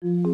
Bonjour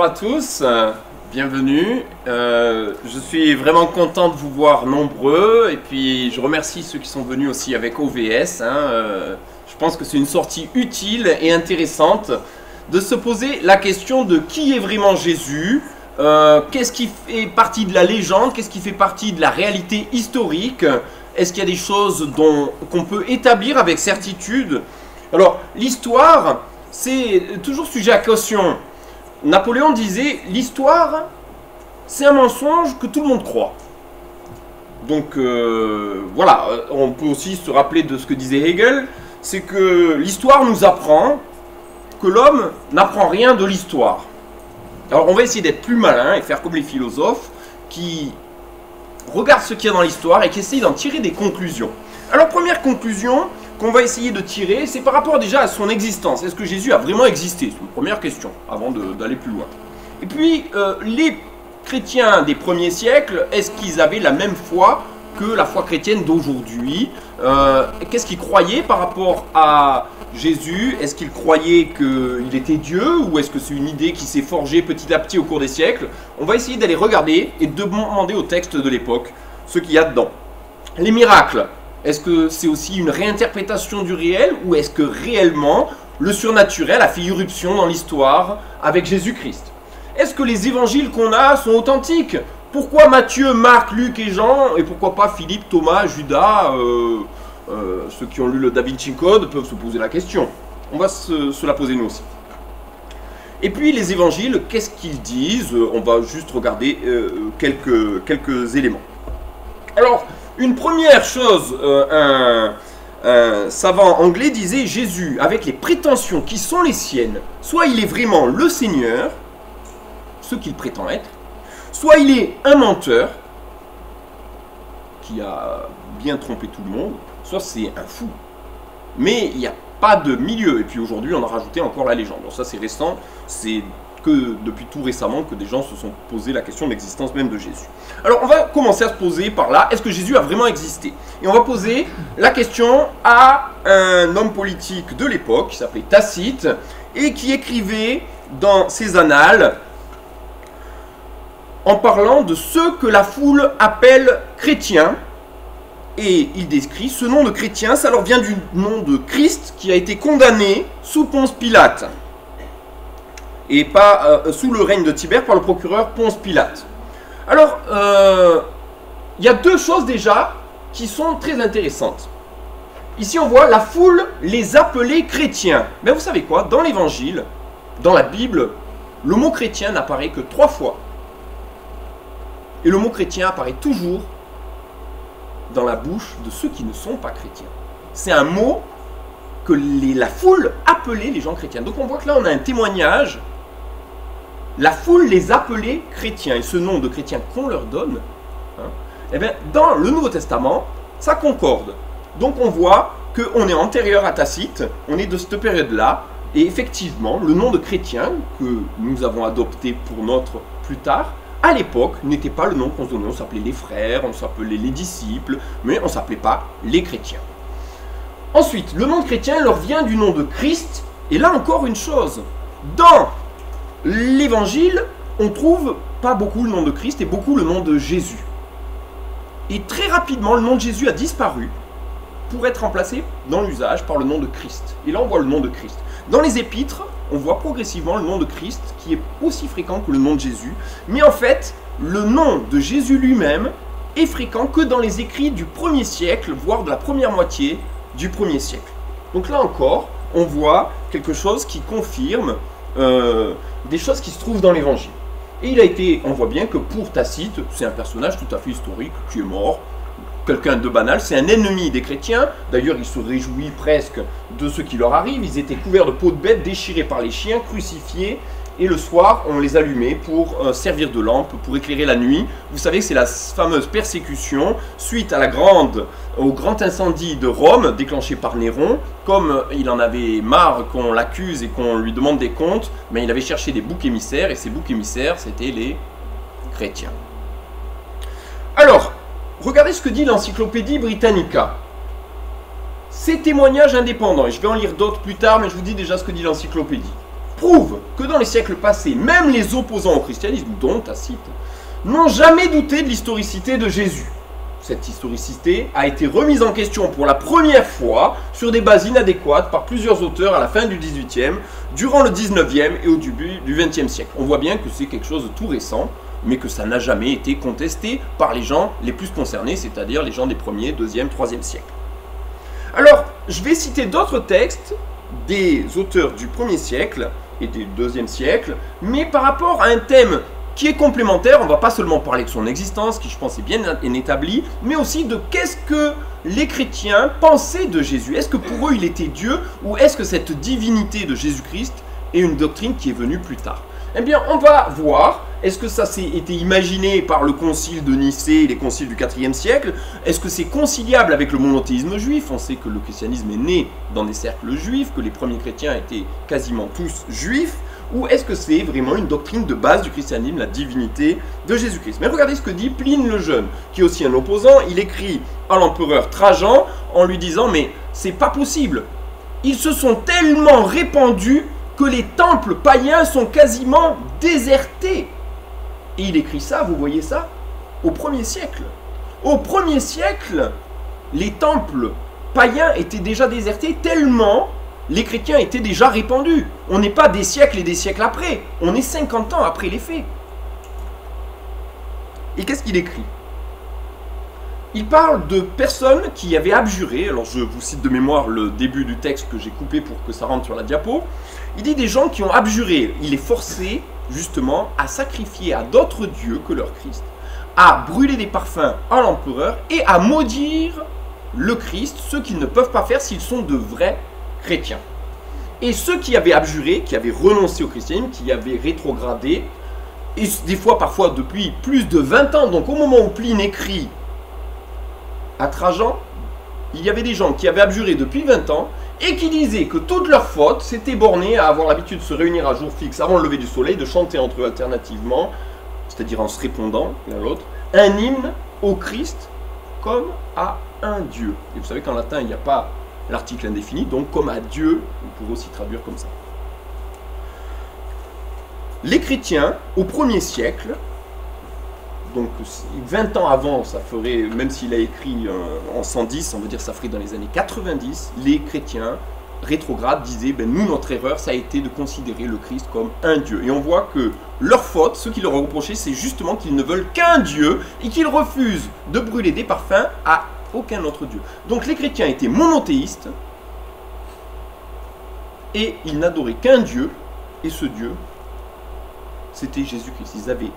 à tous, bienvenue. Je suis vraiment content de vous voir nombreux et puis je remercie ceux qui sont venus aussi avec OVS. Je pense que c'est une sortie utile et intéressante de se poser la question de qui est vraiment Jésus, qu'est-ce qui fait partie de la légende, qu'est-ce qui fait partie de la réalité historique, est-ce qu'il y a des choses qu'on peut établir avec certitude. Alors l'histoire, c'est toujours sujet à caution. Napoléon disait, l'histoire, c'est un mensonge que tout le monde croit. Donc voilà, on peut aussi se rappeler de ce que disait Hegel, c'est que l'histoire nous apprend que l'homme n'apprend rien de l'histoire. Alors on va essayer d'être plus malin et faire comme les philosophes qui regardent ce qu'il y a dans l'histoire et qui essayent d'en tirer des conclusions. Alors première conclusion qu'on va essayer de tirer, c'est par rapport déjà à son existence. Est-ce que Jésus a vraiment existé? C'est une première question, avant d'aller plus loin. Et puis, les chrétiens des premiers siècles, est-ce qu'ils avaient la même foi que la foi chrétienne d'aujourd'hui? Qu'est-ce qu'ils croyaient par rapport à Jésus? Est-ce qu'ils croyaient qu'il était Dieu? Ou est-ce que c'est une idée qui s'est forgée petit à petit au cours des siècles? On va essayer d'aller regarder et de demander au texte de l'époque ce qu'il y a dedans. Les miracles. Est-ce que c'est aussi une réinterprétation du réel ou est-ce que réellement le surnaturel a fait irruption dans l'histoire avec Jésus-Christ? Est-ce que les évangiles qu'on a sont authentiques? Pourquoi Matthieu, Marc, Luc et Jean, et pourquoi pas Philippe, Thomas, Judas, ceux qui ont lu le Da Vinci Code peuvent se poser la question. On va se la poser nous aussi. Et puis les évangiles, qu'est-ce qu'ils disent? On va juste regarder quelques éléments. Alors, une première chose, un savant anglais disait Jésus, avec les prétentions qui sont les siennes, soit il est vraiment le Seigneur, ce qu'il prétend être, soit il est un menteur, qui a bien trompé tout le monde, soit c'est un fou. Mais il n'y a pas de milieu, et puis aujourd'hui on a rajouté encore la légende. Alors ça c'est récent, c'est que depuis tout récemment que des gens se sont posé la question de l'existence même de Jésus. Alors on va commencer à se poser par là, est-ce que Jésus a vraiment existé? Et on va poser la question à un homme politique de l'époque qui s'appelait Tacite et qui écrivait dans ses annales en parlant de ceux que la foule appelle chrétiens. Et il décrit ce nom de chrétien, ça leur vient du nom de Christ qui a été condamné sous Ponce Pilate. Et pas sous le règne de Tibère par le procureur Ponce Pilate. Alors, il y a deux choses déjà qui sont très intéressantes. Ici, on voit la foule les appelait chrétiens. Mais vous savez quoi? Dans l'Évangile, dans la Bible, le mot chrétien n'apparaît que 3 fois. Et le mot chrétien apparaît toujours dans la bouche de ceux qui ne sont pas chrétiens. C'est un mot que la foule appelait les gens chrétiens. Donc on voit que là, on a un témoignage. La foule les appelait chrétiens. Et ce nom de chrétien qu'on leur donne, eh bien, dans le Nouveau Testament, ça concorde. Donc on voit qu'on est antérieur à Tacite, on est de cette période-là, et effectivement, le nom de chrétien que nous avons adopté pour notre plus tard, à l'époque, n'était pas le nom qu'on se donnait. On s'appelait les frères, on s'appelait les disciples, mais on ne s'appelait pas les chrétiens. Ensuite, le nom de chrétien leur vient du nom de Christ, et là encore une chose, dans l'Évangile, on trouve pas beaucoup le nom de Christ et beaucoup le nom de Jésus. Et très rapidement, le nom de Jésus a disparu pour être remplacé dans l'usage par le nom de Christ. Et là, on voit le nom de Christ. Dans les épîtres, on voit progressivement le nom de Christ qui est aussi fréquent que le nom de Jésus. Mais en fait, le nom de Jésus lui-même est fréquent que dans les écrits du 1er siècle, voire de la première moitié du 1er siècle. Donc là encore, on voit quelque chose qui confirme des choses qui se trouvent dans l'Évangile. Et on voit bien que pour Tacite, c'est un personnage tout à fait historique, qui est mort, quelqu'un de banal, c'est un ennemi des chrétiens. D'ailleurs, il se réjouit presque de ce qui leur arrive. Ils étaient couverts de peaux de bêtes, déchirés par les chiens, crucifiés. Et le soir, on les allumait pour servir de lampe, pour éclairer la nuit. Vous savez que c'est la fameuse persécution suite au grand incendie de Rome, déclenché par Néron. Comme il en avait marre qu'on l'accuse et qu'on lui demande des comptes, mais il avait cherché des boucs émissaires, et ces boucs émissaires, c'était les chrétiens. Alors, regardez ce que dit l'Encyclopédie Britannica. Ces témoignages indépendants, et je vais en lire d'autres plus tard, mais je vous dis déjà ce que dit l'Encyclopédie, prouvent que dans les siècles passés, même les opposants au christianisme, dont Tacite, n'ont jamais douté de l'historicité de Jésus. Cette historicité a été remise en question pour la première fois sur des bases inadéquates par plusieurs auteurs à la fin du XVIIIe, durant le XIXe et au début du XXe siècle. On voit bien que c'est quelque chose de tout récent, mais que ça n'a jamais été contesté par les gens les plus concernés, c'est-à-dire les gens des 1er, 2e, 3e siècles. Alors, je vais citer d'autres textes des auteurs du 1er siècle et du 2e siècle, mais par rapport à un thème qui est complémentaire. On ne va pas seulement parler de son existence, qui je pense est bien établie, mais aussi de qu'est-ce que les chrétiens pensaient de Jésus. Est-ce que pour eux il était Dieu, ou est-ce que cette divinité de Jésus-Christ est une doctrine qui est venue plus tard? Eh bien, on va voir, est-ce que ça s'est été imaginé par le concile de Nicée et les conciles du IVe siècle? Est-ce que c'est conciliable avec le monothéisme juif? On sait que le christianisme est né dans des cercles juifs, que les premiers chrétiens étaient quasiment tous juifs. Ou est-ce que c'est vraiment une doctrine de base du christianisme, la divinité de Jésus-Christ? Mais regardez ce que dit Pline le Jeune, qui est aussi un opposant. Il écrit à l'empereur Trajan en lui disant « Mais c'est pas possible, ils se sont tellement répandus que les temples païens sont quasiment désertés. » Et il écrit ça, vous voyez ça, au 1er siècle. Au 1er siècle, les temples païens étaient déjà désertés tellement les chrétiens étaient déjà répandus. On n'est pas des siècles et des siècles après, on est 50 ans après les faits. Et qu'est-ce qu'il écrit? Il parle de personnes qui avaient abjuré. Alors je vous cite de mémoire le début du texte que j'ai coupé pour que ça rentre sur la diapo. Il dit des gens qui ont abjuré. Il est forcé justement à sacrifier à d'autres dieux que leur Christ, à brûler des parfums à l'empereur et à maudire le Christ, ce qu'ils ne peuvent pas faire s'ils sont de vrais chrétiens. Et ceux qui avaient abjuré, qui avaient renoncé au christianisme, qui avaient rétrogradé, et des fois parfois depuis plus de 20 ans, donc au moment où Pline écrit à Trajan, il y avait des gens qui avaient abjuré depuis 20 ans et qui disaient que toute leur faute s'était bornée à avoir l'habitude de se réunir à jour fixe avant le lever du soleil, de chanter entre eux alternativement, c'est-à-dire en se répondant l'un à l'autre, un hymne au Christ comme à un Dieu. Et vous savez qu'en latin il n'y a pas l'article indéfini, donc comme à Dieu, on pourrait aussi traduire comme ça. Les chrétiens, au 1er siècle, donc 20 ans avant, ça ferait, même s'il a écrit en 110, on veut dire ça ferait dans les années 90, les chrétiens rétrogrades disaient, ben nous notre erreur ça a été de considérer le Christ comme un Dieu. Et on voit que leur faute, ce qui leur a reproché, c'est justement qu'ils ne veulent qu'un Dieu et qu'ils refusent de brûler des parfums à aucun autre Dieu. Donc les chrétiens étaient monothéistes et ils n'adoraient qu'un Dieu, et ce Dieu, c'était Jésus-Christ. Ils avaient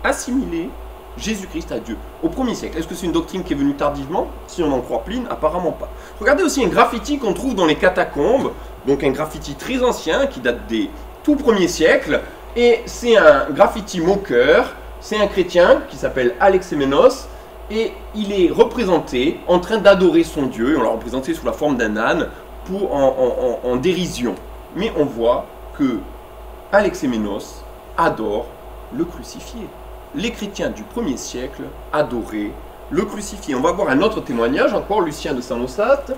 assimilé Jésus-Christ à Dieu au 1er siècle. Est-ce que c'est une doctrine qui est venue tardivement? Si on en croit Pline, apparemment pas. Regardez aussi un graffiti qu'on trouve dans les catacombes, donc un graffiti très ancien qui date des tout premiers siècles, et c'est un graffiti moqueur. C'est un chrétien qui s'appelle Alexéménos, et il est représenté en train d'adorer son Dieu, et on l'a représenté sous la forme d'un âne en dérision. Mais on voit que Alexéménos adore le crucifié. Les chrétiens du 1er siècle adoraient le crucifié. On va voir un autre témoignage, encore Lucien de Samosate,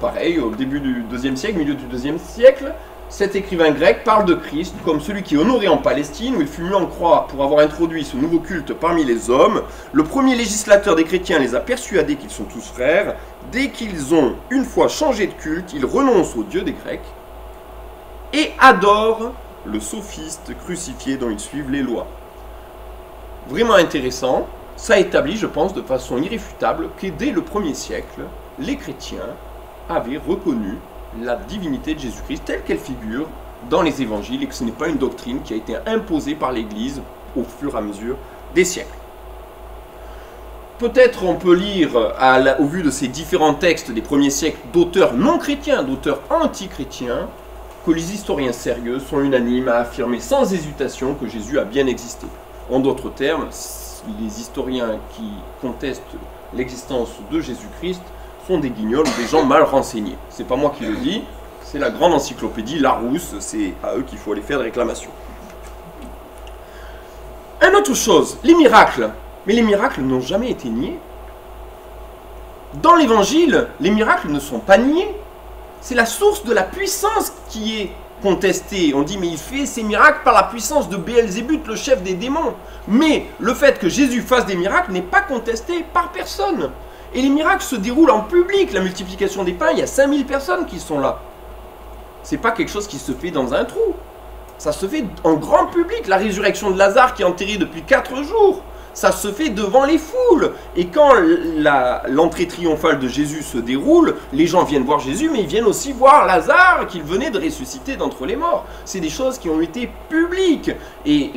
pareil, au début du 2e siècle, milieu du 2e siècle. Cet écrivain grec parle de Christ comme celui qui est honoré en Palestine, où il fut mis en croix pour avoir introduit ce nouveau culte parmi les hommes. Le premier législateur des chrétiens les a persuadés qu'ils sont tous frères. Dès qu'ils ont une fois changé de culte, ils renoncent au Dieu des Grecs et adorent le sophiste crucifié dont ils suivent les lois. Vraiment intéressant. ça établit, je pense, de façon irréfutable que dès le 1er siècle, les chrétiens avaient reconnu la divinité de Jésus-Christ telle qu'elle figure dans les évangiles et que ce n'est pas une doctrine qui a été imposée par l'Église au fur et à mesure des siècles. Peut-être on peut lire, au vu de ces différents textes des premiers siècles d'auteurs non chrétiens, d'auteurs anti-chrétiens, que les historiens sérieux sont unanimes à affirmer sans hésitation que Jésus a bien existé. En d'autres termes, les historiens qui contestent l'existence de Jésus-Christ sont des guignols ou des gens mal renseignés. C'est pas moi qui le dis, c'est la grande encyclopédie Larousse, c'est à eux qu'il faut aller faire des réclamations. Une autre chose, les miracles. Mais les miracles n'ont jamais été niés. Dans l'évangile, les miracles ne sont pas niés. C'est la source de la puissance qui est contestée. On dit, mais il fait ces miracles par la puissance de Béelzébuth, le chef des démons. Mais le fait que Jésus fasse des miracles n'est pas contesté par personne. Et les miracles se déroulent en public. La multiplication des pains, il y a 5000 personnes qui sont là. C'est pas quelque chose qui se fait dans un trou. Ça se fait en grand public. La résurrection de Lazare qui est enterré depuis 4 jours. Ça se fait devant les foules. Et quand l'entrée triomphale de Jésus se déroule, les gens viennent voir Jésus, mais ils viennent aussi voir Lazare qu'il venait de ressusciter d'entre les morts. C'est des choses qui ont été publiques. Et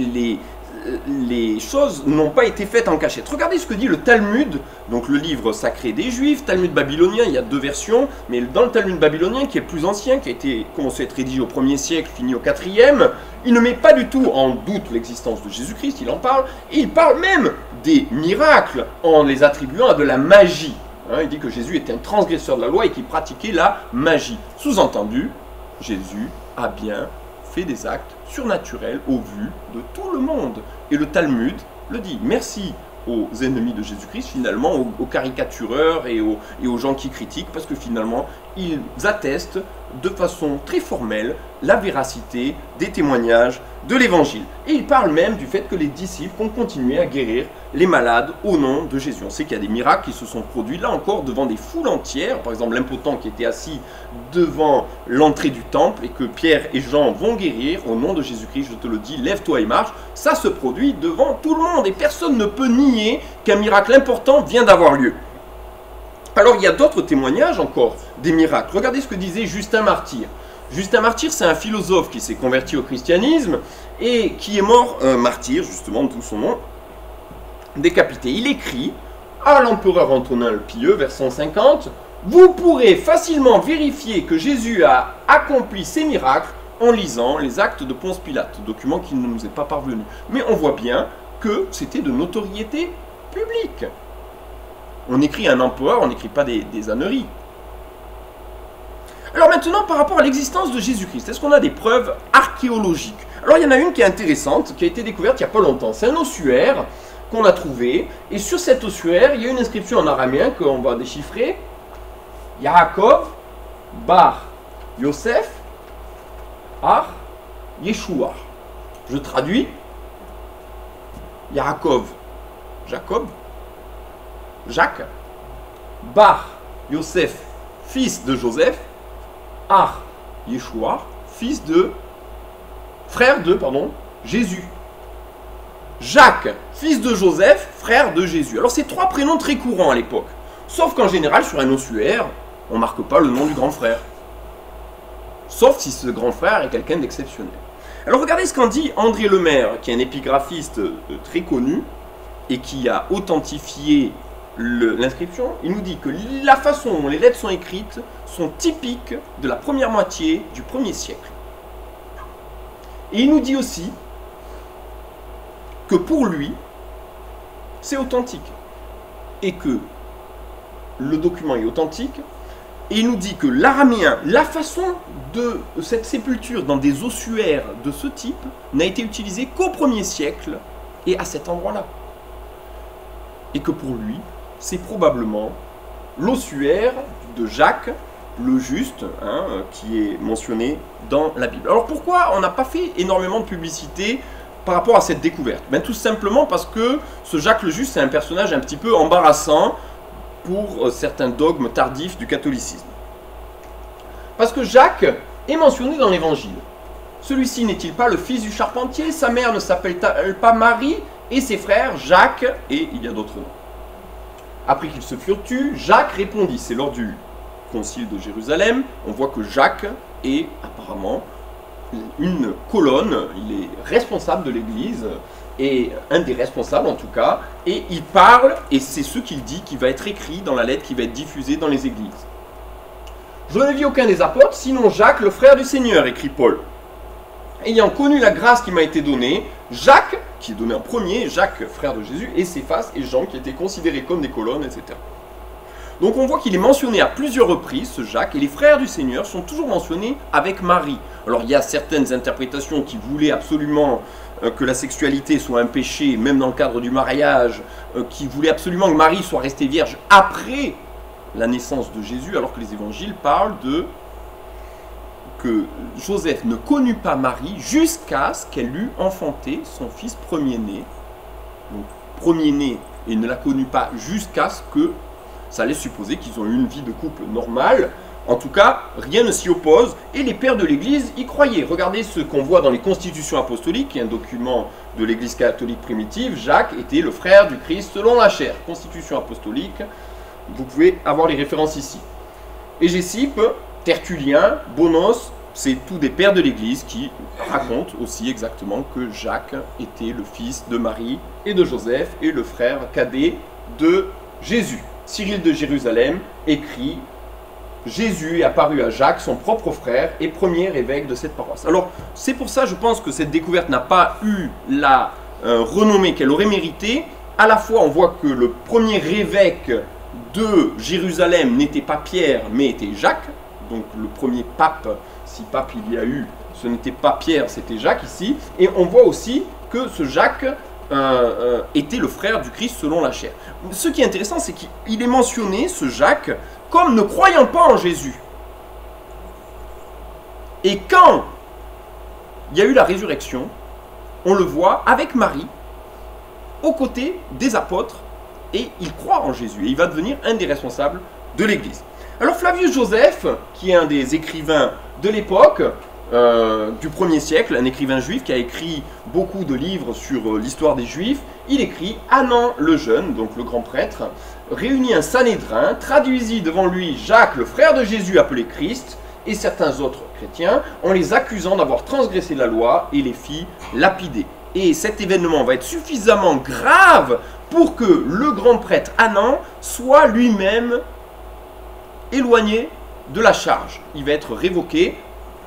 les choses n'ont pas été faites en cachette. Regardez ce que dit le Talmud, donc le livre sacré des Juifs, Talmud babylonien, il y a 2 versions, mais dans le Talmud babylonien, qui est le plus ancien, qui a été commencé à être rédigé au 1er siècle, fini au 4e, il ne met pas du tout en doute l'existence de Jésus-Christ, il en parle, et il parle même des miracles en les attribuant à de la magie. Il dit que Jésus était un transgresseur de la loi et qu'il pratiquait la magie. Sous-entendu, Jésus a bien fait des actes surnaturels au vu de tout le monde. Et le Talmud le dit. Merci aux ennemis de Jésus-Christ, finalement, aux caricatureurs et aux gens qui critiquent, parce que finalement, ils attestent de façon très formelle la véracité des témoignages de l'Évangile. Et il parle même du fait que les disciples ont continué à guérir les malades au nom de Jésus. On sait qu'il y a des miracles qui se sont produits, là encore, devant des foules entières. Par exemple, l'impotent qui était assis devant l'entrée du temple et que Pierre et Jean vont guérir au nom de Jésus-Christ, je te le dis, lève-toi et marche. Ça se produit devant tout le monde et personne ne peut nier qu'un miracle important vient d'avoir lieu. Alors, il y a d'autres témoignages encore des miracles. Regardez ce que disait Justin Martyr. Justin Martyr, c'est un philosophe qui s'est converti au christianisme et qui est mort martyr, justement, d'où son nom, décapité. Il écrit à l'empereur Antonin le Pieux, vers 150, « Vous pourrez facilement vérifier que Jésus a accompli ces miracles en lisant les actes de Ponce Pilate, document qui ne nous est pas parvenu. » Mais on voit bien que c'était de notoriété publique. On écrit un empereur, on n'écrit pas des âneries. Alors maintenant, par rapport à l'existence de Jésus-Christ, est-ce qu'on a des preuves archéologiques? Alors il y en a une qui est intéressante, qui a été découverte il n'y a pas longtemps. C'est un ossuaire qu'on a trouvé, et sur cet ossuaire, il y a une inscription en araméen qu'on va déchiffrer. Yaakov, Bar, Yosef, Ar, Yeshua. Je traduis. Yaakov, Jacob, Jacques, Bar, Yosef, fils de Joseph, Ar, Yeshua, frère de Jésus. Jacques, fils de Joseph, frère de Jésus. Alors c'est 3 prénoms très courants à l'époque. Sauf qu'en général, sur un ossuaire, on ne marque pas le nom du grand frère. Sauf si ce grand frère est quelqu'un d'exceptionnel. Alors regardez ce qu'en dit André Lemaire, qui est un épigraphiste très connu, et qui a authentifié l'inscription. Il nous dit que la façon dont les lettres sont écrites sont typiques de la première moitié du 1er siècle. Et il nous dit aussi que pour lui, c'est authentique. Et que le document est authentique. Et il nous dit que l'araméen, la façon de cette sépulture dans des ossuaires de ce type, n'a été utilisée qu'au 1er siècle et à cet endroit-là. Et que pour lui, c'est probablement l'ossuaire de Jacques le Juste, qui est mentionné dans la Bible. Alors pourquoi on n'a pas fait énormément de publicité par rapport à cette découverte? Tout simplement parce que ce Jacques le Juste, c'est un personnage un petit peu embarrassant pour certains dogmes tardifs du catholicisme. Parce que Jacques est mentionné dans l'Évangile. Celui-ci n'est-il pas le fils du charpentier? Sa mère ne s'appelle pas Marie? et ses frères Jacques, et il y a d'autres noms. Après qu'ils se furent tus, Jacques répondit. C'est lors du concile de Jérusalem, on voit que Jacques est apparemment une colonne, il est responsable de l'Église, et un des responsables en tout cas, et il parle, et c'est ce qu'il dit qui va être écrit dans la lettre qui va être diffusée dans les églises. Je ne vis aucun des apôtres, sinon Jacques, le frère du Seigneur, écrit Paul. Ayant connu la grâce qui m'a été donnée, Jacques, qui est donné en premier, Jacques, frère de Jésus, et Céphas et Jean, qui étaient considérés comme des colonnes, etc. Donc on voit qu'il est mentionné à plusieurs reprises, ce Jacques, et les frères du Seigneur sont toujours mentionnés avec Marie. Alors il y a certaines interprétations qui voulaient absolument que la sexualité soit un péché, même dans le cadre du mariage, qui voulaient absolument que Marie soit restée vierge après la naissance de Jésus, alors que les évangiles parlent de que Joseph ne connut pas Marie jusqu'à ce qu'elle eût enfanté son fils premier-né. Donc premier-né, et ne la connut pas jusqu'à ce que ça laisse supposer qu'ils ont eu une vie de couple normale. En tout cas, rien ne s'y oppose, et les pères de l'Église y croyaient. Regardez ce qu'on voit dans les Constitutions apostoliques, qui est un document de l'Église catholique primitive. Jacques était le frère du Christ selon la chair. Constitution apostolique, vous pouvez avoir les références ici. Hégésippe, Tertullien, Bonos, c'est tous des pères de l'Église qui racontent aussi exactement que Jacques était le fils de Marie et de Joseph, et le frère cadet de Jésus. Cyril de Jérusalem écrit « Jésus est apparu à Jacques, son propre frère, et premier évêque de cette paroisse ». Alors, c'est pour ça, je pense, que cette découverte n'a pas eu la renommée qu'elle aurait méritée. À la fois, on voit que le premier évêque de Jérusalem n'était pas Pierre, mais était Jacques. Donc, le premier pape, si pape il y a eu, ce n'était pas Pierre, c'était Jacques ici. Et on voit aussi que ce Jacques était le frère du Christ selon la chair. Ce qui est intéressant, c'est qu'il est mentionné, ce Jacques, comme ne croyant pas en Jésus. Et quand il y a eu la résurrection, on le voit avec Marie, aux côtés des apôtres, et il croit en Jésus, et il va devenir un des responsables de l'Église. Alors Flavius Joseph, qui est un des écrivains de l'époque, du 1er siècle, un écrivain juif qui a écrit beaucoup de livres sur l'histoire des Juifs, il écrit « Anan le jeune », donc le grand prêtre, réunit un Sanhédrin, traduisit devant lui Jacques, le frère de Jésus appelé Christ, et certains autres chrétiens, en les accusant d'avoir transgressé la loi et les fit lapider. Et cet événement va être suffisamment grave pour que le grand prêtre Anan soit lui-même éloigné de la charge. Il va être révoqué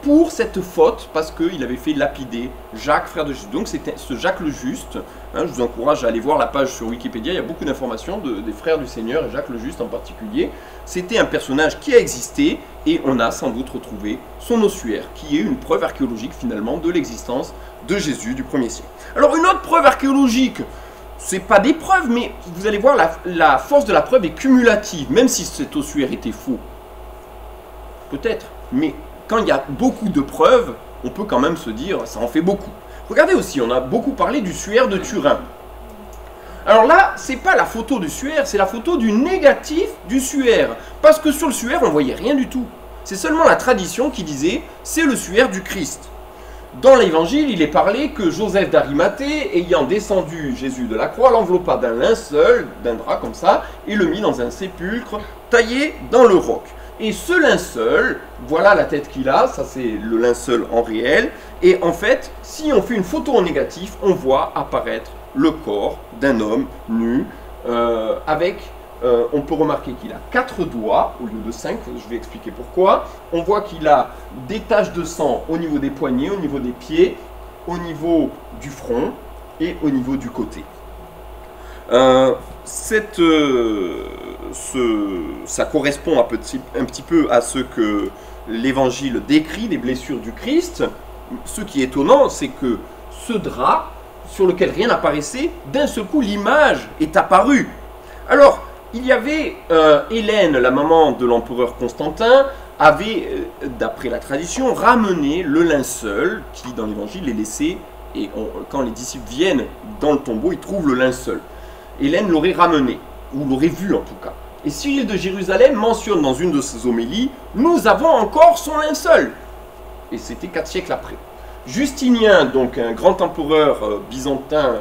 pour cette faute, parce qu'il avait fait lapider Jacques, frère de Jésus. Donc c'était ce Jacques le Juste. Je vous encourage à aller voir la page sur Wikipédia, il y a beaucoup d'informations des frères du Seigneur, et Jacques le Juste en particulier. C'était un personnage qui a existé, et on a sans doute retrouvé son ossuaire, qui est une preuve archéologique finalement de l'existence de Jésus du 1er siècle. Alors une autre preuve archéologique, c'est pas des preuves, mais vous allez voir, la force de la preuve est cumulative, même si cet ossuaire était faux. Peut-être, mais quand il y a beaucoup de preuves, on peut quand même se dire, ça en fait beaucoup. Regardez aussi, on a beaucoup parlé du suaire de Turin. Alors là, c'est pas la photo du suaire, c'est la photo du négatif du suaire. Parce que sur le suaire, on voyait rien du tout. C'est seulement la tradition qui disait, c'est le suaire du Christ. Dans l'évangile, il est parlé que Joseph d'Arimathée, ayant descendu Jésus de la croix, l'enveloppa d'un linceul, d'un drap comme ça, et le mit dans un sépulcre taillé dans le roc. Et ce linceul, voilà la tête qu'il a, ça c'est le linceul en réel, et en fait, si on fait une photo en négatif, on voit apparaître le corps d'un homme nu, on peut remarquer qu'il a 4 doigts au lieu de 5, je vais expliquer pourquoi. On voit qu'il a des taches de sang au niveau des poignets, au niveau des pieds, au niveau du front et au niveau du côté. Ça correspond un petit peu à ce que l'évangile décrit des blessures du Christ. Ce qui est étonnant, c'est que ce drap, sur lequel rien n'apparaissait, d'un seul coup l'image est apparue. Alors, il y avait Hélène, la maman de l'empereur Constantin, avait, d'après la tradition, ramené le linceul qui, dans l'évangile, est laissé, et quand les disciples viennent dans le tombeau, ils trouvent le linceul. Hélène l'aurait ramené, ou l'aurait vu en tout cas. Et Cyril de Jérusalem mentionne dans une de ses homélies « Nous avons encore son linceul !» Et c'était 4 siècles après. Justinien, donc un grand empereur byzantin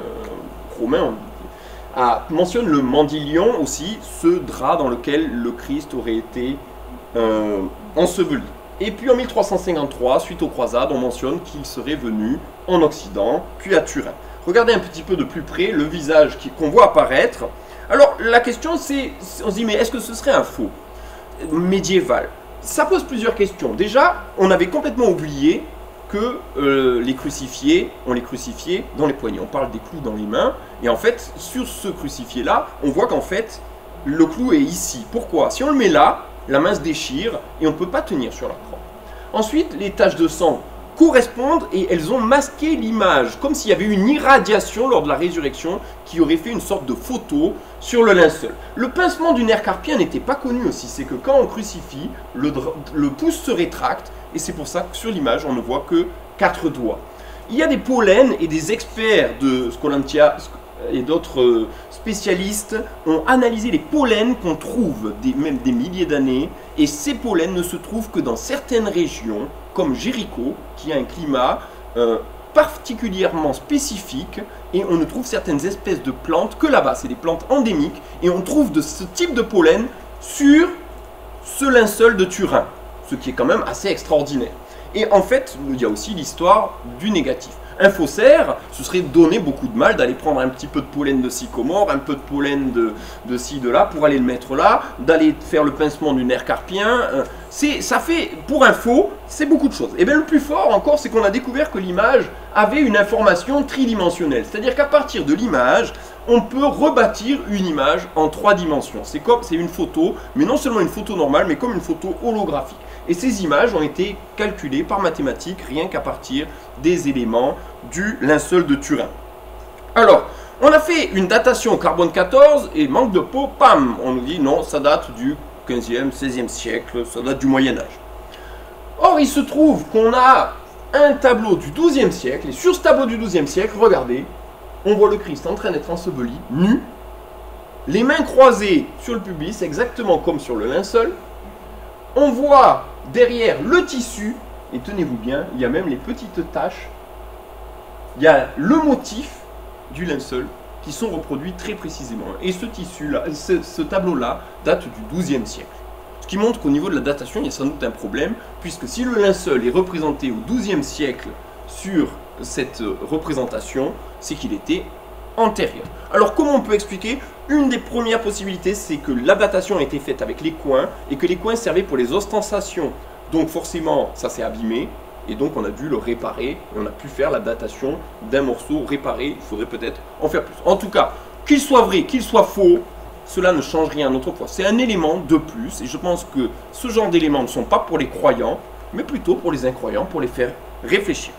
romain, mentionne le mandylion aussi, ce drap dans lequel le Christ aurait été enseveli. Et puis en 1353, suite aux croisades, on mentionne qu'il serait venu en Occident, puis à Turin. Regardez un petit peu de plus près le visage qu'on voit apparaître. Alors la question c'est, on se dit mais est-ce que ce serait un faux médiéval? Ça pose plusieurs questions. Déjà, on avait complètement oublié que les crucifiés, on les crucifiait dans les poignets. On parle des clous dans les mains, et en fait, sur ce crucifié-là, on voit qu'en fait, le clou est ici. Pourquoi? Si on le met là, la main se déchire, et on ne peut pas tenir sur la croix. Ensuite, les taches de sang correspondent, et elles ont masqué l'image, comme s'il y avait une irradiation lors de la résurrection, qui aurait fait une sorte de photo sur le linceul. Le pincement du nerf carpien n'était pas connu aussi, c'est que quand on crucifie, le pouce se rétracte, et c'est pour ça que sur l'image, on ne voit que 4 doigts. Il y a des pollens et des experts de Scolantia et d'autres spécialistes ont analysé les pollens qu'on trouve même des milliers d'années, et ces pollens ne se trouvent que dans certaines régions, comme Jéricho, qui a un climat particulièrement spécifique, et on ne trouve certaines espèces de plantes que là-bas, c'est des plantes endémiques, et on trouve de ce type de pollen sur ce linceul de Turin, ce qui est quand même assez extraordinaire. Et en fait, il y a aussi l'histoire du négatif. Un faussaire, ce serait donner beaucoup de mal d'aller prendre un petit peu de pollen de sycomore, un peu de pollen de ci, de là, pour aller le mettre là, d'aller faire le pincement du nerf carpien. Ça fait, pour un faux, c'est beaucoup de choses. Et bien le plus fort encore, c'est qu'on a découvert que l'image avait une information tridimensionnelle. C'est-à-dire qu'à partir de l'image, on peut rebâtir une image en 3 dimensions. C'est une photo, mais non seulement une photo normale, mais comme une photo holographique. Et ces images ont été calculées par mathématiques rien qu'à partir des éléments du linceul de Turin. Alors, on a fait une datation au carbone 14 et manque de peau, pam, on nous dit non, ça date du 15e, 16e siècle, ça date du Moyen-Âge. Or, il se trouve qu'on a un tableau du 12e siècle, et sur ce tableau du 12e siècle, regardez, on voit le Christ en train d'être enseveli, nu, les mains croisées sur le pubis, exactement comme sur le linceul. On voit derrière le tissu, et tenez-vous bien, il y a même les petites taches, il y a le motif du linceul qui sont reproduits très précisément. Et ce tissu-là, ce tableau-là date du XIIe siècle. Ce qui montre qu'au niveau de la datation, il y a sans doute un problème, puisque si le linceul est représenté au XIIe siècle sur cette représentation, c'est qu'il était antérieur. Alors comment on peut expliquer? Une des premières possibilités, c'est que la datation a été faite avec les coins, et que les coins servaient pour les ostentations. Donc forcément, ça s'est abîmé, et donc on a dû le réparer, et on a pu faire la datation d'un morceau réparé. Il faudrait peut-être en faire plus. En tout cas, qu'il soit vrai, qu'il soit faux, cela ne change rien à notre foi. C'est un élément de plus, et je pense que ce genre d'éléments ne sont pas pour les croyants, mais plutôt pour les incroyants, pour les faire réfléchir.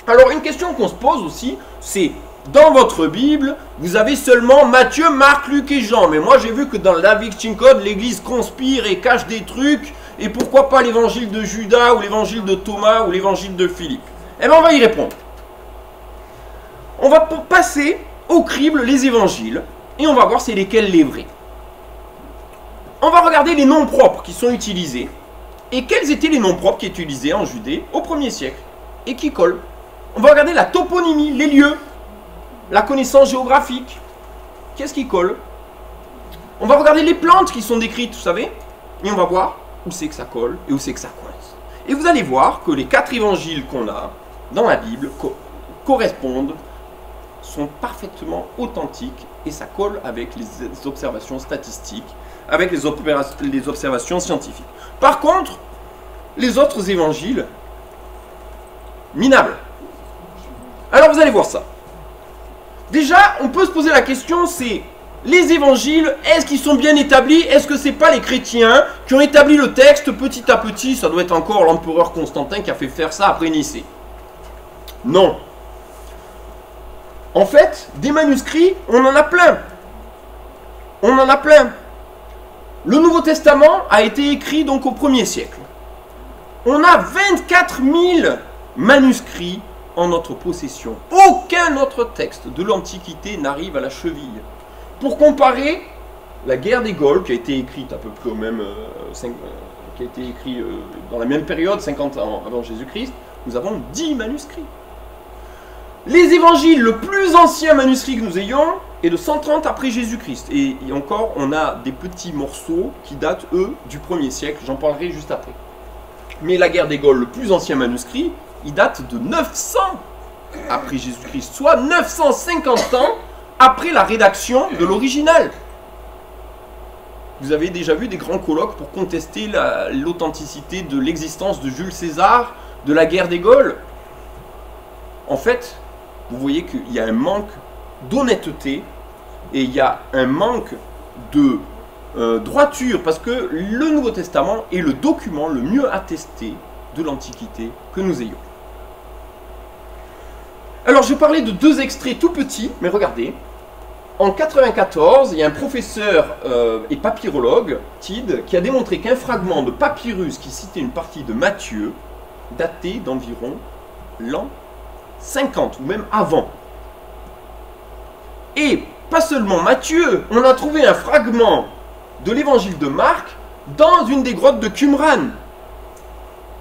Alors une question qu'on se pose aussi, c'est dans votre Bible, vous avez seulement Matthieu, Marc, Luc et Jean. Mais moi j'ai vu que dans le Da Vinci Code, l'Église conspire et cache des trucs. Et pourquoi pas l'évangile de Judas ou l'évangile de Thomas ou l'évangile de Philippe? Eh bien on va y répondre. On va passer au crible les évangiles et on va voir c'est lesquels les vrais. On va regarder les noms propres qui sont utilisés. Et quels étaient les noms propres qui étaient utilisés en Judée au 1er siècle et qui collent. On va regarder la toponymie, les lieux, la connaissance géographique. Qu'est-ce qui colle? On va regarder les plantes qui sont décrites, vous savez, et on va voir où c'est que ça colle et où c'est que ça coince. Et vous allez voir que les 4 évangiles qu'on a dans la Bible correspondent, sont parfaitement authentiques, et ça colle avec les observations statistiques, avec les observations scientifiques. Par contre, les autres évangiles, minables. Alors vous allez voir ça. Déjà, on peut se poser la question, c'est les évangiles, est-ce qu'ils sont bien établis? Est-ce que c'est pas les chrétiens qui ont établi le texte petit à petit? Ça doit être encore l'empereur Constantin qui a fait faire ça après Nicée. Non. En fait, des manuscrits, on en a plein. On en a plein. Le Nouveau Testament a été écrit donc au 1er siècle. On a 24 000 manuscrits en notre possession. Aucun autre texte de l'Antiquité n'arrive à la cheville. Pour comparer, la guerre des Gaules, qui a été écrite à peu près au même, qui a été écrite dans la même période, 50 ans avant Jésus-Christ, nous avons 10 manuscrits. Les évangiles, le plus ancien manuscrit que nous ayons est de 130 après Jésus-Christ. Et encore, on a des petits morceaux qui datent, eux, du 1er siècle. J'en parlerai juste après. Mais la guerre des Gaules, le plus ancien manuscrit, il date de 900 après Jésus-Christ, soit 950 ans après la rédaction de l'original. Vous avez déjà vu des grands colloques pour contester l'authenticité de l'existence de Jules César, de la guerre des Gaules. En fait, vous voyez qu'il y a un manque d'honnêteté et il y a un manque de droiture, parce que le Nouveau Testament est le document le mieux attesté de l'Antiquité que nous ayons. Alors, je vais parler de deux extraits tout petits, mais regardez. En 94, il y a un professeur et papyrologue, Tiede, qui a démontré qu'un fragment de papyrus qui citait une partie de Matthieu datait d'environ l'an 50, ou même avant. Et pas seulement Matthieu, on a trouvé un fragment de l'évangile de Marc dans une des grottes de Qumran.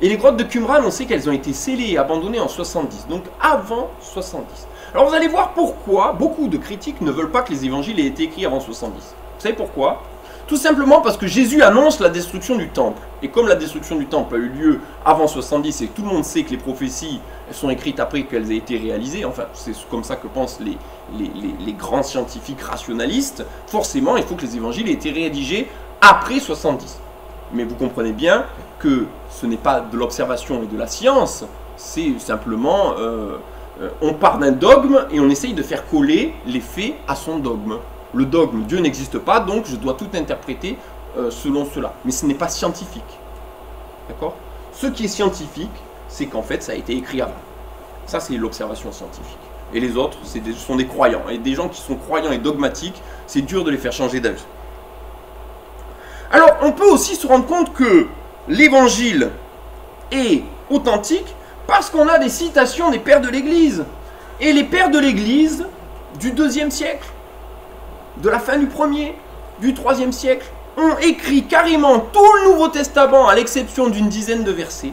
Et les grottes de Qumran, on sait qu'elles ont été scellées et abandonnées en 70, donc avant 70. Alors vous allez voir pourquoi beaucoup de critiques ne veulent pas que les évangiles aient été écrits avant 70. Vous savez pourquoi? Tout simplement parce que Jésus annonce la destruction du temple. Et comme la destruction du temple a eu lieu avant 70 et que tout le monde sait que les prophéties sont écrites après qu'elles aient été réalisées, enfin c'est comme ça que pensent les grands scientifiques rationalistes, forcément il faut que les évangiles aient été rédigés après 70. Mais vous comprenez bien que ce n'est pas de l'observation et de la science, c'est simplement on part d'un dogme et on essaye de faire coller les faits à son dogme. Le dogme, Dieu n'existe pas, donc je dois tout interpréter selon cela. Mais ce n'est pas scientifique. D'accord? Ce qui est scientifique, c'est qu'en fait, ça a été écrit avant. Ça, c'est l'observation scientifique. Et les autres, ce sont des croyants. Et des gens qui sont croyants et dogmatiques, c'est dur de les faire changer d'avis. Alors, on peut aussi se rendre compte que l'évangile est authentique parce qu'on a des citations des pères de l'Église. Et les pères de l'Église du 2e siècle, de la fin du 1er, du 3e siècle, ont écrit carrément tout le Nouveau Testament, à l'exception d'une dizaine de versets.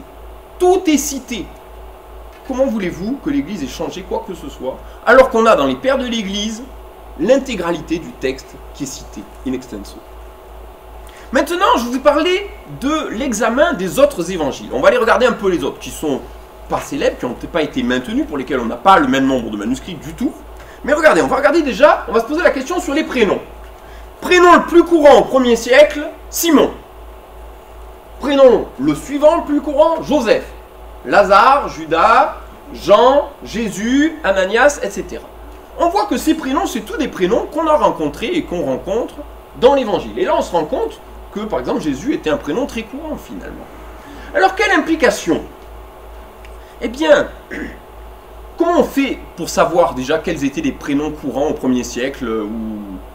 Tout est cité. Comment voulez-vous que l'Église ait changé quoi que ce soit, alors qu'on a dans les pères de l'Église l'intégralité du texte qui est cité, in extenso. Maintenant, je vais vous parler de l'examen des autres évangiles. On va aller regarder un peu les autres, qui sont pas célèbres, qui n'ont peut-être pas été maintenus, pour lesquels on n'a pas le même nombre de manuscrits du tout. Mais regardez, on va regarder déjà, on va se poser la question sur les prénoms. Prénom le plus courant au 1er siècle, Simon. Prénom le suivant le plus courant, Joseph. Lazare, Judas, Jean, Jésus, Ananias, etc. On voit que ces prénoms, c'est tous des prénoms qu'on a rencontrés et qu'on rencontre dans l'évangile. Et là, on se rend compte que, par exemple, Jésus était un prénom très courant, finalement. Alors, quelle implication? Eh bien, comment on fait pour savoir déjà quels étaient les prénoms courants au 1er siècle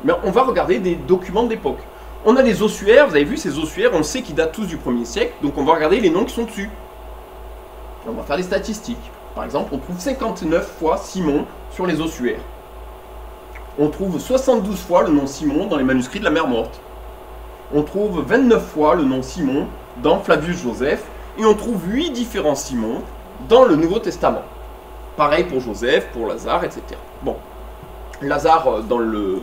Mais on va regarder des documents d'époque. On a les ossuaires, vous avez vu ces ossuaires, on sait qu'ils datent tous du 1er siècle, donc on va regarder les noms qui sont dessus. On va faire des statistiques. Par exemple, on trouve 59 fois Simon sur les ossuaires. On trouve 72 fois le nom Simon dans les manuscrits de la Mer Morte. On trouve 29 fois le nom Simon dans Flavius Joseph. Et on trouve 8 différents Simons dans le Nouveau Testament. Pareil pour Joseph, pour Lazare, etc. Bon, Lazare, dans le